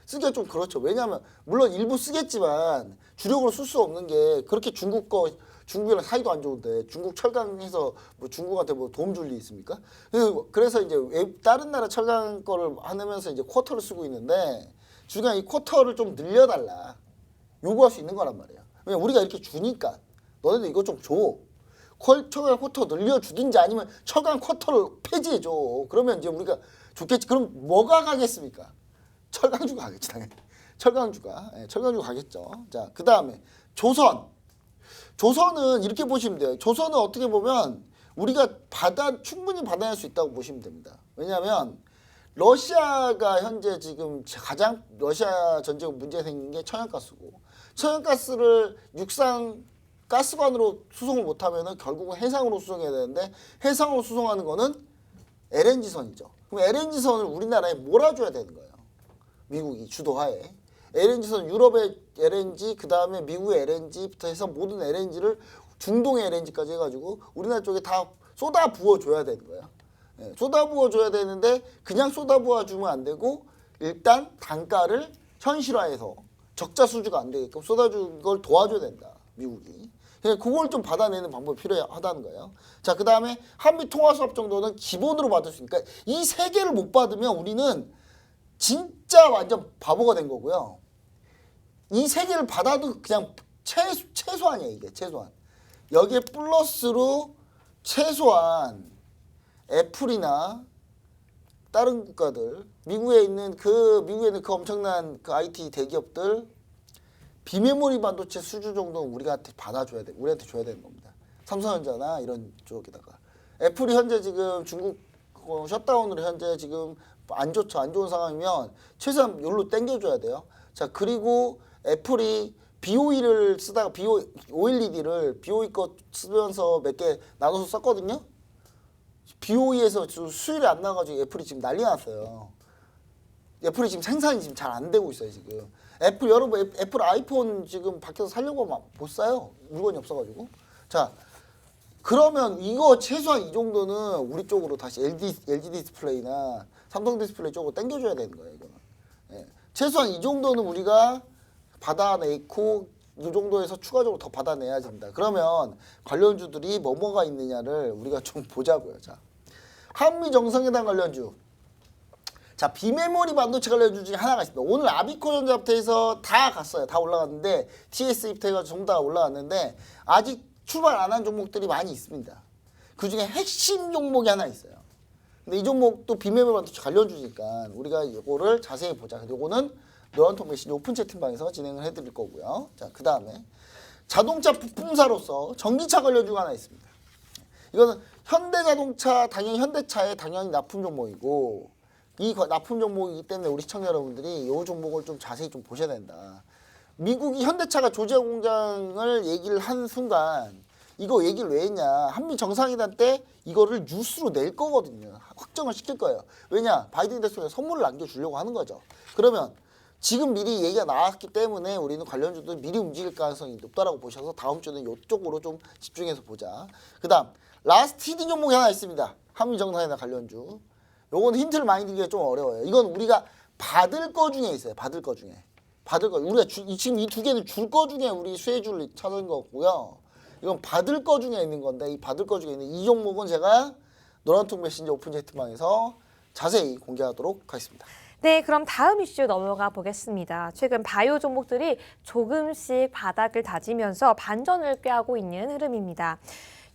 쓰기가 좀 그렇죠. 왜냐하면 물론 일부 쓰겠지만 주력으로 쓸 수 없는 게 그렇게 중국이랑 사이도 안 좋은데 중국 철강해서 뭐 중국한테 뭐 도움 줄 리 있습니까? 그래서 이제 다른 나라 철강 거를 하면서 이제 쿼터를 쓰고 있는데 중요한 이 쿼터를 좀 늘려달라 요구할 수 있는 거란 말이에요. 왜냐 우리가 이렇게 주니까 너네들 이거 좀 줘. 철강 쿼터 늘려주든지 아니면 철강 쿼터를 폐지해줘. 그러면 이제 우리가 좋겠지. 그럼 뭐가 가겠습니까? 철강주가 가겠지 당연히. 철강주가 가겠죠. 자, 그 다음에 조선은 이렇게 보시면 돼요. 조선은 어떻게 보면 우리가 충분히 받아낼 수 있다고 보시면 됩니다. 왜냐하면 러시아가 현재 지금 가장 러시아 전쟁 문제 생긴 게 천연가스고 천연가스를 육상 가스관으로 수송을 못하면 결국은 해상으로 수송해야 되는데 해상으로 수송하는 거는 LNG선이죠. 그럼 LNG선을 우리나라에 몰아줘야 되는 거예요. 미국이 주도하에. LNG선 유럽의 LNG 그 다음에 미국의 LNG부터 해서 모든 LNG를 중동의 LNG까지 해가지고 우리나라 쪽에 다 쏟아 부어줘야 되는 거예요. 쏟아 부어줘야 되는데 그냥 쏟아 부어주면 안 되고 일단 단가를 현실화해서 적자 수주가 안 되게끔 쏟아주는 걸 도와줘야 된다. 미국이. 그걸 좀 받아내는 방법이 필요하다는 거예요. 자, 그 다음에 한미 통화 수합 정도는 기본으로 받을 수 있으니까 이 세 개를 못 받으면 우리는 진짜 완전 바보가 된 거고요. 이 세 개를 받아도 그냥 최소한이에요. 이게 최소한. 여기에 플러스로 최소한 애플이나 다른 국가들 미국에 있는 그 엄청난 그 IT 대기업들 비메모리 반도체 수주 정도는 우리한테 받아줘야 돼. 우리한테 줘야 되는 겁니다. 삼성전자나 이런 쪽에다가 애플이 현재 지금 중국 셧다운으로 현재 지금 안 좋죠. 안 좋은 상황이면 최소한 여기로 땡겨줘야 돼요. 자, 그리고 애플이 BOE를 쓰다가 OLED를 BOE 거 쓰면서 몇 개 나눠서 썼거든요. BOE에서 수율이 안 나가지고 애플이 지금 난리 났어요. 애플이 지금 생산이 지금 잘 안 되고 있어요. 지금 여러분 애플 아이폰 지금 밖에서 살려고 하면 못 사요. 물건이 없어가지고. 자, 그러면 이거 최소한 이 정도는 우리 쪽으로 다시 LG 디스플레이나 삼성 디스플레이 쪽으로 당겨줘야 되는 거예요. 이거는. 최소한 이 정도는 우리가 받아내고 이 정도에서 추가적으로 더 받아내야 된다. 그러면 관련주들이 뭐가 있느냐를 우리가 좀 보자고요. 자, 한미 정상회담 관련주. 자, 비메모리 반도체 관련주 중에 하나가 있습니다. 오늘 아비코전자부터 해서 다 갔어요. 다 올라갔는데 TS부터 해가지고 전부 다 올라갔는데 아직 출발 안 한 종목들이 많이 있습니다. 그 중에 핵심 종목이 하나 있어요. 근데 이 종목도 비메모리 반도체 관련주니까 우리가 이거를 자세히 보자. 이거는 노란통 메시지 오픈 채팅방에서 진행을 해드릴 거고요. 자, 그 다음에 자동차 부품사로서 전기차 관련주가 하나 있습니다. 이거는 현대자동차, 당연히 현대차의 당연히 납품 종목이고 이 납품 종목이기 때문에 우리 시청자 여러분들이 이 종목을 좀 자세히 좀 보셔야 된다. 미국이 현대차가 조지아 공장을 얘기를 한 순간 이거 얘기를 왜 했냐. 한미 정상회담 때 이거를 뉴스로 낼 거거든요. 확정을 시킬 거예요. 왜냐? 바이든 대통령이 선물을 남겨주려고 하는 거죠. 그러면 지금 미리 얘기가 나왔기 때문에 우리는 관련주도 미리 움직일 가능성이 높다라고 보셔서 다음 주는 이쪽으로 좀 집중해서 보자. 그 다음 라스트 히든 종목이 하나 있습니다. 한미 정상회담 관련주. 요건 힌트를 많이 드리기가 좀 어려워요. 이건 우리가 받을 거 중에 있어요. 받을 거 중에. 받을 거. 우리가 지금 이 두 개는 줄 거 중에 우리 수혜주를 찾은 거고요. 이건 받을 거 중에 있는 건데 이 받을 거 중에 있는 이 종목은 제가 노란통 메신저 오픈 채팅방에서 자세히 공개하도록 하겠습니다. 네, 그럼 다음 이슈 넘어가 보겠습니다. 최근 바이오 종목들이 조금씩 바닥을 다지면서 반전을 꾀하고 있는 흐름입니다.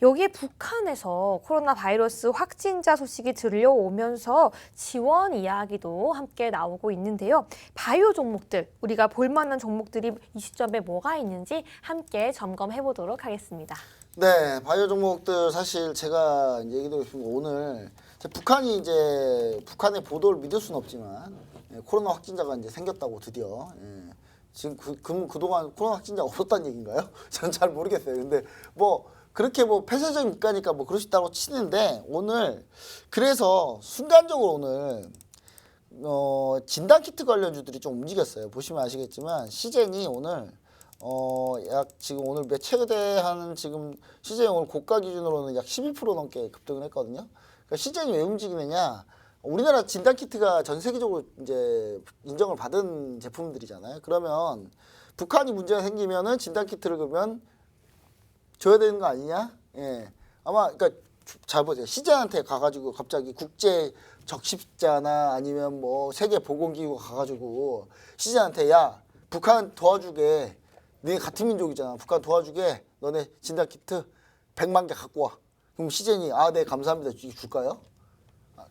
여기에 북한에서 코로나 바이러스 확진자 소식이 들려오면서 지원 이야기도 함께 나오고 있는데요. 바이오 종목들, 우리가 볼만한 종목들이 이 시점에 뭐가 있는지 함께 점검해 보도록 하겠습니다. 네, 바이오 종목들 사실 제가 얘기도 했습니다. 오늘 북한의 보도를 믿을 수는 없지만 코로나 확진자가 이제 생겼다고 드디어 지금 그동안 코로나 확진자가 없었다는 얘기인가요? 저는 잘 모르겠어요. 근데 그렇게 폐쇄적인 국가니까 그럴 수 있다고 치는데 오늘 그래서 순간적으로 오늘 진단키트 관련주들이 좀 움직였어요. 보시면 아시겠지만 시젠이 오늘 약 지금 오늘 최대 한 지금 시젠이 오늘 고가 기준으로는 약 11% 넘게 급등을 했거든요. 그러니까 시젠이 왜 움직이느냐? 우리나라 진단키트가 전 세계적으로 이제 인정을 받은 제품들이잖아요. 그러면 북한이 문제가 생기면은 진단키트를 그러면 줘야 되는 거 아니냐? 예. 아마 그러니까 잘 보세요. 시젠한테 가가지고 갑자기 국제 적십자나 아니면 세계 보건기구가 가가지고 시젠한테 야 북한 도와주게. 너네 같은 민족이잖아. 북한 도와주게. 너네 진단키트 100만 개 갖고 와. 그럼 시젠이 네 감사합니다. 줄까요?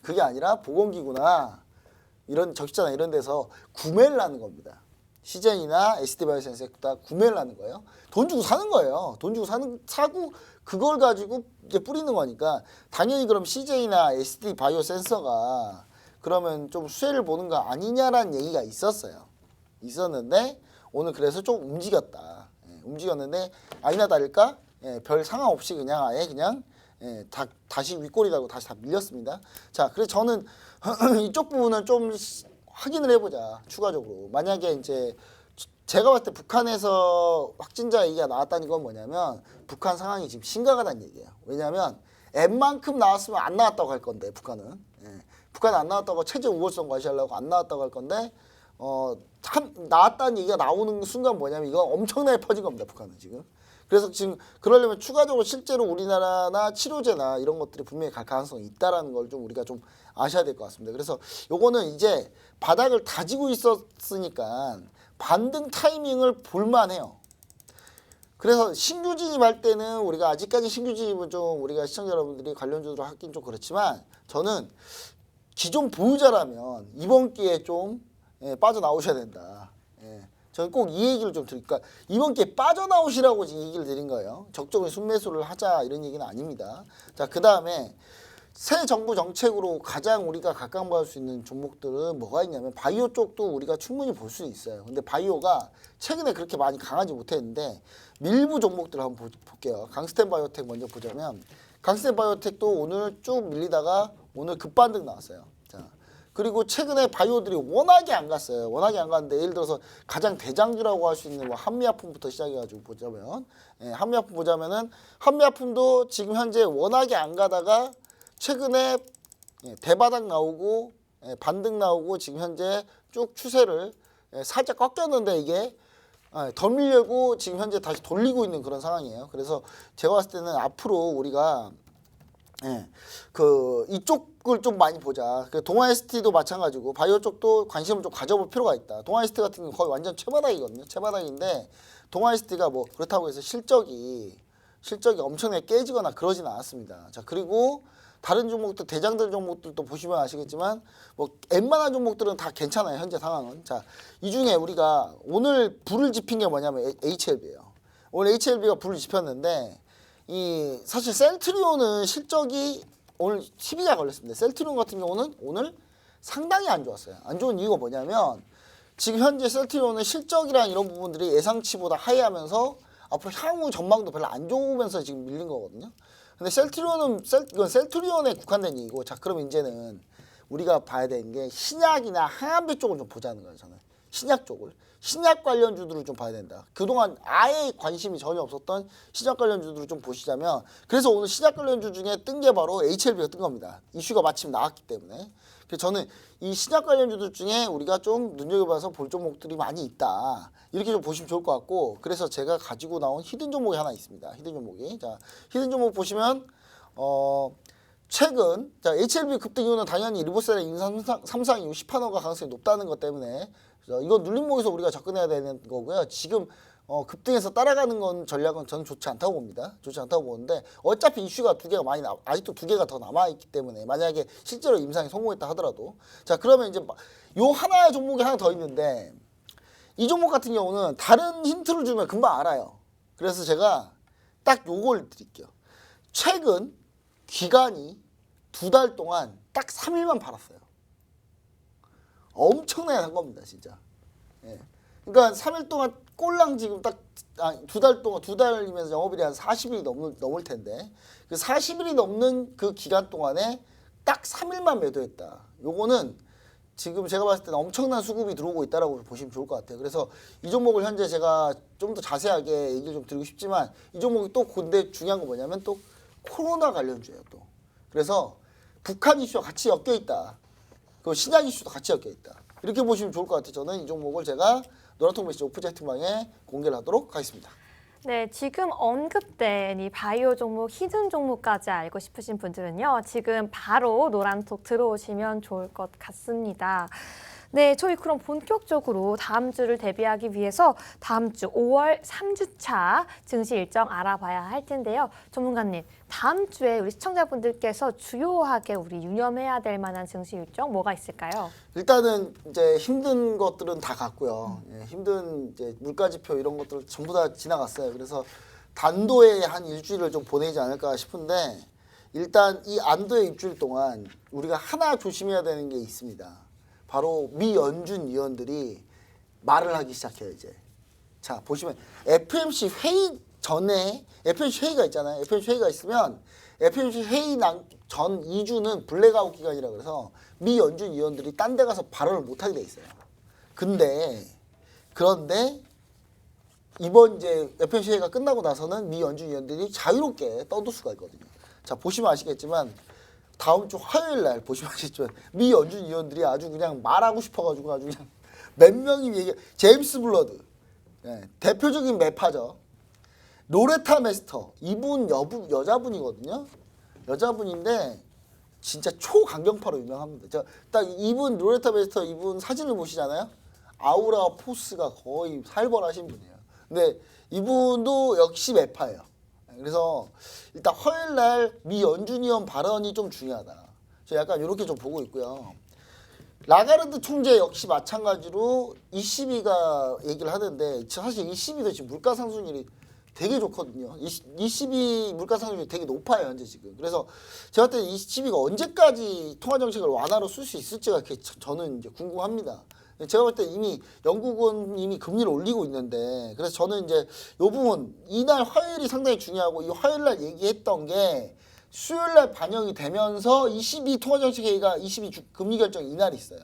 그게 아니라 보건기구나 이런 적십자나 이런 데서 구매를 하는 겁니다. 시젠이나 SD바이오센스가 구매를 하는 거예요. 돈 주고 사는 거예요. 돈 주고 사고 그걸 가지고 이제 뿌리는 거니까 당연히 그럼 CJ나 SD바이오센서가 그러면 좀 수혜를 보는 거 아니냐라는 얘기가 있었는데 오늘 그래서 좀 움직였다. 움직였는데 아니나 다를까 별 상황 없이 그냥 아예 그냥 다시 윗골이라고 다시 다 밀렸습니다. 자, 그래서 저는 이쪽 부분은 좀 확인을 해보자. 추가적으로 만약에 이제 제가 봤을 때 북한에서 확진자 얘기가 나왔다는 건 뭐냐면 북한 상황이 지금 심각하다는 얘기예요. 왜냐하면 N만큼 나왔으면 안 나왔다고 할 건데 북한은 북한 안 나왔다고 체제 우월성 과시하려고 안 나왔다고 할 건데 나왔다는 얘기가 나오는 순간 뭐냐면 이건 엄청나게 퍼진 겁니다. 북한은 지금. 그래서 지금 그러려면 추가적으로 실제로 우리나라나 치료제나 이런 것들이 분명히 갈 가능성이 있다라는 걸 좀 우리가 좀 아셔야 될 것 같습니다. 그래서 요거는 이제 바닥을 다지고 있었으니까 반등 타이밍을 볼만해요. 그래서 신규 진입할 때는 우리가 아직까지 신규 진입은 좀 우리가 시청자 여러분들이 관련주로 하긴 좀 그렇지만 저는 기존 보유자라면 이번 기회에 좀 빠져나오셔야 된다. 저는 꼭 이 얘기를 좀 드릴까. 이번 기회에 빠져나오시라고 지금 얘기를 드린 거예요. 적정히 순매수를 하자 이런 얘기는 아닙니다. 자, 그 다음에 새 정부 정책으로 가장 우리가 각광받을 수 있는 종목들은 뭐가 있냐면 바이오 쪽도 우리가 충분히 볼 수 있어요. 근데 바이오가 최근에 그렇게 많이 강하지 못했는데 밀부 종목들을 한번 볼게요. 강스텐 바이오텍 먼저 보자면 강스텐 바이오텍도 오늘 쭉 밀리다가 오늘 급반등 나왔어요. 자, 그리고 최근에 바이오들이 워낙에 안 갔어요. 워낙에 안 갔는데 예를 들어서 가장 대장주라고 할 수 있는 한미아품부터 시작해가지고 보자면 한미아품 보자면은 한미아품도 지금 현재 워낙에 안 가다가 최근에 대바닥 나오고 반등 나오고 지금 현재 쭉 추세를 살짝 꺾였는데 이게 더 밀려고 지금 현재 다시 돌리고 있는 그런 상황이에요. 그래서 제가 봤을 때는 앞으로 우리가 이쪽을 좀 많이 보자. 동아 ST도 마찬가지고 바이오 쪽도 관심을 좀 가져볼 필요가 있다. 동아 ST 같은 경우는 거의 완전 최바닥이거든요. 최바닥인데 동아 ST가 그렇다고 해서 실적이 엄청나게 깨지거나 그러진 않았습니다. 자, 그리고 다른 종목들 대장들 종목들도 보시면 아시겠지만 웬만한 종목들은 다 괜찮아요. 현재 상황은. 자, 이 중에 우리가 오늘 불을 지핀 게 뭐냐면 HLB예요. 오늘 HLB가 불을 지폈는데 사실 셀트리온은 실적이 오늘 시비가 걸렸습니다. 셀트리온 같은 경우는 오늘 상당히 안 좋았어요. 안 좋은 이유가 뭐냐면 지금 현재 셀트리온은 실적이랑 이런 부분들이 예상치보다 하이하면서 앞으로 향후 전망도 별로 안 좋으면서 지금 밀린 거거든요. 근데 이건 셀트리온에 국한된 얘기고, 자 그럼 이제는 우리가 봐야 되는 게 신약이나 항암제 쪽을 좀 보자는 거예요. 저는 신약 쪽을, 신약 관련주들을 좀 봐야 된다. 그동안 아예 관심이 전혀 없었던 신약 관련주들을 좀 보시자면, 그래서 오늘 신약 관련주 중에 뜬 게 바로 HLB가 뜬 겁니다. 이슈가 마침 나왔기 때문에. 그래서 저는 이 신약 관련주들 중에 우리가 좀 눈여겨봐서 볼 종목들이 많이 있다, 이렇게 좀 보시면 좋을 것 같고, 그래서 제가 가지고 나온 히든 종목이 하나 있습니다. 히든 종목이. 자, 히든 종목 보시면 최근 자 HLB 급등 이유는 당연히 리보셀의 인상 3상 이후 시판허가 가능성이 높다는 것 때문에, 이거 눌림목에서 우리가 접근해야 되는 거고요. 지금 급등해서 따라가는 건 전략은 저는 좋지 않다고 봅니다. 좋지 않다고 보는데, 어차피 이슈가 두 개가 아직도 두 개가 더 남아있기 때문에, 만약에 실제로 임상이 성공했다 하더라도, 자 그러면 이제 요 하나의 종목이 하나 더 있는데, 이 종목 같은 경우는 다른 힌트를 주면 금방 알아요. 그래서 제가 딱 요걸 드릴게요. 최근 기간이 2달 동안 딱 3일만 팔았어요. 엄청나게 산 겁니다, 진짜. 예. 그러니까 3일 동안 꼴랑 지금 딱 2달 동안, 2달이면서 영업일이 한 40일이 넘을 텐데, 그 40일이 넘는 그 기간 동안에 딱 3일만 매도했다. 요거는 지금 제가 봤을 때는 엄청난 수급이 들어오고 있다라고 보시면 좋을 것 같아요. 그래서 이 종목을 현재 제가 좀 더 자세하게 얘기를 좀 드리고 싶지만, 이 종목이 또 근데 중요한 거 뭐냐면 또 코로나 관련주예요, 또. 그래서 북한 이슈와 같이 엮여 있다. 그 신약 이슈도 같이 엮여 있다. 이렇게 보시면 좋을 것 같아요. 저는 이 종목을 제가 노란통 메시지 오픈 채팅방에 공개를 하도록 하겠습니다. 네, 지금 언급된 이 바이오 종목, 히든 종목까지 알고 싶으신 분들은요, 지금 바로 노란톡 들어오시면 좋을 것 같습니다. 네, 저희 그럼 본격적으로 다음 주를 대비하기 위해서 다음 주 5월 3주차 증시 일정 알아봐야 할 텐데요. 전문가님, 다음 주에 우리 시청자분들께서 주요하게 우리 유념해야 될 만한 증시 일정 뭐가 있을까요? 일단은 이제 힘든 것들은 다 갔고요. 예, 힘든 이제 물가지표 이런 것들 전부 다 지나갔어요. 그래서 단도에 한 일주일을 좀 보내지 않을까 싶은데, 일단 이 안도의 일주일 동안 우리가 하나 조심해야 되는 게 있습니다. 바로 미 연준 위원들이 말을 하기 시작해요, 이제. 자, 보시면 FMC 회의 전에 FMC 회의가 있잖아요. FMC 회의가 있으면 FMC 회의 전 2주는 블랙아웃 기간이라 그래서 미 연준 위원들이 딴 데 가서 발언을 못 하게 돼 있어요. 그런데 이번 이제 FMC 회의가 끝나고 나서는 미 연준 위원들이 자유롭게 떠들 수가 있거든요. 자, 보시면 아시겠지만 다음 주 화요일 날 보시면 아시겠지만 미 연준 위원들이 아주 그냥 말하고 싶어가지고 아주 그냥 몇 명이 제임스 블러드, 예, 대표적인 매파죠. 로레타 메스터, 이분 여자분이거든요. 여자분인데 진짜 초강경파로 유명합니다. 딱 이분 로레타 메스터 이분 사진을 보시잖아요. 아우라 포스가 거의 살벌하신 분이에요. 근데 이분도 역시 매파예요. 그래서 일단 화요일 날 미 연준위원 발언이 좀 중요하다. 저 약간 이렇게 좀 보고 있고요. 라가르드 총재 역시 마찬가지로 ECB가 얘기를 하는데, 사실 ECB도 지금 물가 상승률이 되게 좋거든요. ECB 물가 상승률이 되게 높아요, 현재 지금. 그래서 제가 볼 때 ECB가 언제까지 통화 정책을 완화로 쓸 수 있을지가 저는 이제 궁금합니다. 제가 볼 때 이미 영국은 이미 금리를 올리고 있는데, 그래서 저는 이제 이 부분 이날 화요일이 상당히 중요하고, 이 화요일 날 얘기했던 게 수요일 날 반영이 되면서 22 통화정책 회의가 22 금리 결정이 이날이 있어요.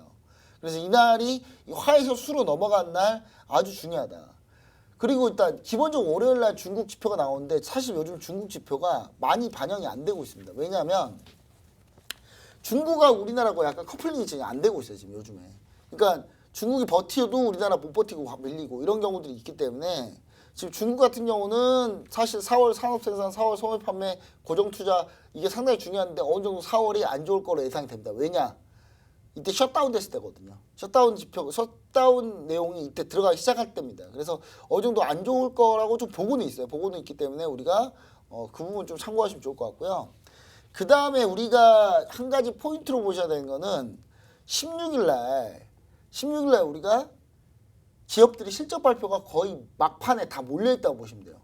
그래서 이날이 화에서 수로 넘어간 날 아주 중요하다. 그리고 일단 기본적으로 월요일 날 중국 지표가 나오는데, 사실 요즘 중국 지표가 많이 반영이 안 되고 있습니다. 왜냐하면 중국하고 우리나라하고 약간 커플링이 지금 안 되고 있어요, 지금 요즘에. 그러니까 중국이 버티어도 우리나라 못 버티고 밀리고 이런 경우들이 있기 때문에, 지금 중국 같은 경우는 사실 4월 산업생산, 4월 소매 판매, 고정투자 이게 상당히 중요한데 어느 정도 4월이 안 좋을 거로 예상이 됩니다. 왜냐? 이때 셧다운 됐을 때거든요. 셧다운 내용이 이때 들어가기 시작할 때입니다. 그래서 어느 정도 안 좋을 거라고 좀 보고는 있어요. 보고는 있기 때문에 우리가 그 부분 좀 참고하시면 좋을 것 같고요. 그 다음에 우리가 한 가지 포인트로 보셔야 되는 거는 16일 날 우리가 기업들이 실적 발표가 거의 막판에 다 몰려있다고 보시면 돼요.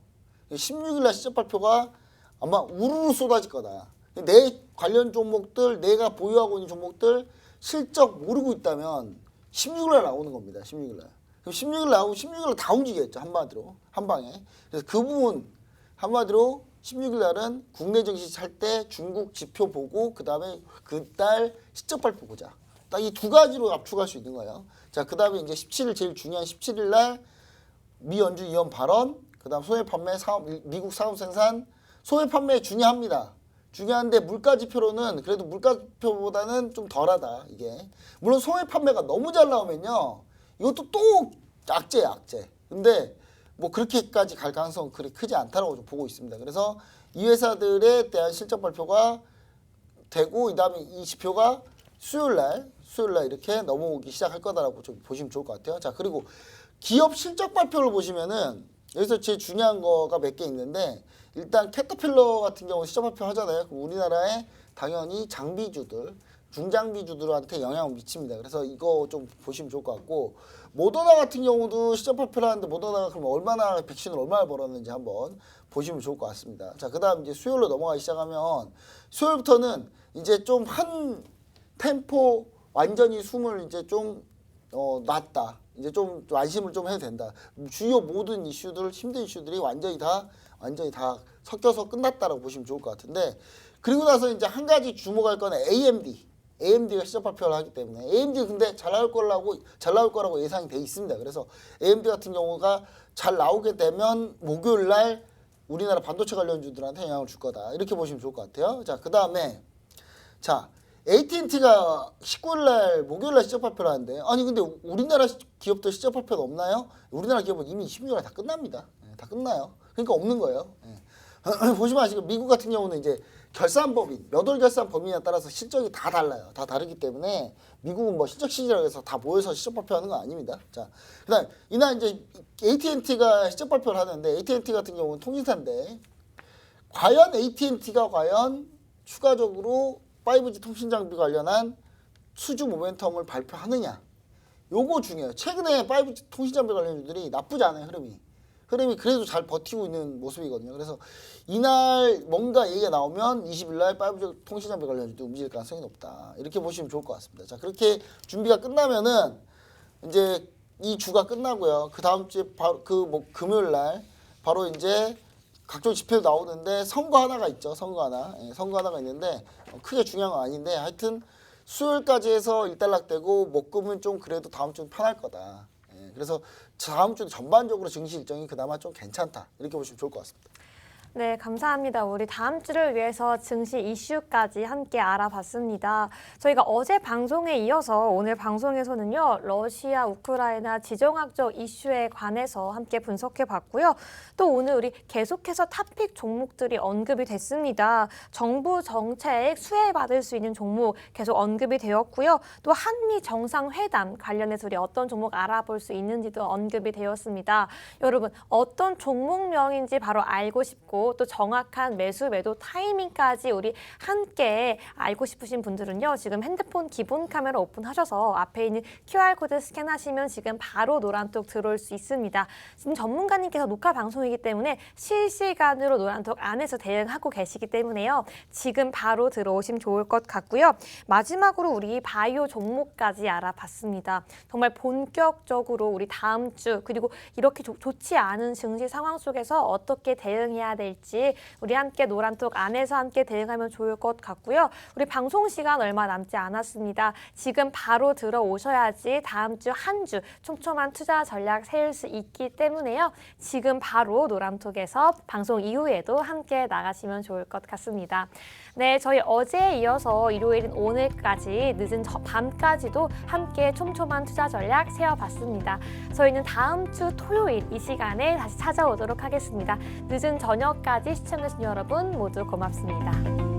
16일 날 실적 발표가 아마 우르르 쏟아질 거다. 내 관련 종목들, 내가 보유하고 있는 종목들 실적 모르고 있다면 16일 날 나오는 겁니다. 16일 날. 그럼 16일 나오고 16일 다 움직였죠. 한마디로. 한 방에. 그래서 그 부분 한마디로 16일 날은 국내 증시 살 때 중국 지표 보고 그다음에 그달 실적 발표 보자. 딱 이 두 가지로 압축할 수 있는 거예요. 자, 그다음에 이제 17일 제일 중요한 17일 날 미 연준 의원 발언, 그다음 소매 판매 사업 미국 산업 생산 소매 판매 중요합니다. 중요한데 물가 지표로는 그래도 물가 지표보다는 좀 덜하다 이게. 물론 소매 판매가 너무 잘 나오면요. 이것도 또 악재야, 악재. 근데 뭐 그렇게까지 갈 가능성은 그리 크지 않다라고 좀 보고 있습니다. 그래서 이 회사들에 대한 실적 발표가 되고 그다음에 이 지표가 수요일 날 이렇게 넘어오기 시작할 거다라고 좀 보시면 좋을 것 같아요. 자, 그리고 기업 실적 발표를 보시면은 여기서 제일 중요한 거가 몇 개 있는데 일단 캐터필러 같은 경우 실적 발표 하잖아요. 그럼 우리나라에 당연히 장비주들, 중장비주들한테 영향을 미칩니다. 그래서 이거 좀 보시면 좋을 것 같고 모더나 같은 경우도 실적 발표를 하는데 모더나가 그럼 얼마나 백신을 얼마나 벌었는지 한번 보시면 좋을 것 같습니다. 자, 그다음 이제 수요일로 넘어가기 시작하면 수요일부터는 이제 좀 한 템포 완전히 숨을 이제 좀 놨다. 이제 좀 안심을 좀 해도 된다. 주요 모든 이슈들, 힘든 이슈들이 완전히 다 섞여서 끝났다라고 보시면 좋을 것 같은데 그리고 나서 이제 한 가지 주목할 거는 AMD가 실적 발표를 하기 때문에 AMD 근데 잘 나올 거라고 예상이 돼 있습니다. 그래서 AMD 같은 경우가 잘 나오게 되면 목요일 날 우리나라 반도체 관련주들한테 영향을 줄 거다. 이렇게 보시면 좋을 것 같아요. 자, 그다음에 자, AT&T가 19일 날 목요일 날 실적 발표를 하는데 아니 근데 우리나라 기업들 실적 발표는 없나요? 우리나라 기업은 이미 16일 날 다 끝납니다. 다 끝나요. 그러니까 없는 거예요. 보시면 아시고 미국 같은 경우는 이제 결산법인, 몇 월 결산법인에 따라서 실적이 다 달라요. 다 다르기 때문에 미국은 뭐 실적 시즌이라고 해서 다 모여서 실적 발표하는 건 아닙니다. 자, 그다음 이날 이제 AT&T가 실적 발표를 하는데 AT&T 같은 경우는 통신사인데 과연 AT&T가 추가적으로 5G 통신 장비 관련한 수주 모멘텀을 발표하느냐. 요거 중요해요. 최근에 5G 통신 장비 관련주들이 나쁘지 않아요, 흐름이 그래도 잘 버티고 있는 모습이거든요. 그래서 이날 뭔가 얘기가 나오면 20일 날 5G 통신 장비 관련주도 움직일 가능성이 높다. 이렇게 보시면 좋을 것 같습니다. 자, 그렇게 준비가 끝나면은 이제 이 주가 끝나고요. 그 다음 주에 바로 금요일 날 바로 이제 각종 지표도 나오는데 선거 하나가 있죠. 선거 하나가 있는데 크게 중요한 건 아닌데 하여튼 수요일까지 해서 일단락되고 목금은 좀 그래도 다음 주는 편할 거다. 그래서 다음 주 전반적으로 증시 일정이 그나마 좀 괜찮다. 이렇게 보시면 좋을 것 같습니다. 네, 감사합니다. 우리 다음 주를 위해서 증시 이슈까지 함께 알아봤습니다. 저희가 어제 방송에 이어서 오늘 방송에서는요, 러시아, 우크라이나 지정학적 이슈에 관해서 함께 분석해 봤고요. 또 오늘 우리 계속해서 탑픽 종목들이 언급이 됐습니다. 정부 정책 수혜받을 수 있는 종목 계속 언급이 되었고요. 또 한미 정상회담 관련해서 우리 어떤 종목 알아볼 수 있는지도 언급이 되었습니다. 여러분, 어떤 종목명인지 바로 알고 싶고 또 정확한 매수 매도 타이밍까지 우리 함께 알고 싶으신 분들은요. 지금 핸드폰 기본 카메라 오픈하셔서 앞에 있는 QR코드 스캔하시면 지금 바로 노란톡 들어올 수 있습니다. 지금 전문가님께서 녹화 방송이기 때문에 실시간으로 노란톡 안에서 대응하고 계시기 때문에요. 지금 바로 들어오시면 좋을 것 같고요. 마지막으로 우리 바이오 종목까지 알아봤습니다. 정말 본격적으로 우리 다음 주 그리고 이렇게 좋지 않은 증시 상황 속에서 어떻게 대응해야 될지 우리 함께 노란톡 안에서 함께 대응하면 좋을 것 같고요. 우리 방송 시간 얼마 남지 않았습니다. 지금 바로 들어오셔야지 다음 주 한 주 촘촘한 투자 전략 세울 수 있기 때문에요. 지금 바로 노란톡에서 방송 이후에도 함께 나가시면 좋을 것 같습니다. 네, 저희 어제에 이어서 일요일인 오늘까지 늦은 밤까지도 함께 촘촘한 투자 전략 세워봤습니다. 저희는 다음 주 토요일 이 시간에 다시 찾아오도록 하겠습니다. 늦은 저녁까지 시청해주신 여러분 모두 고맙습니다.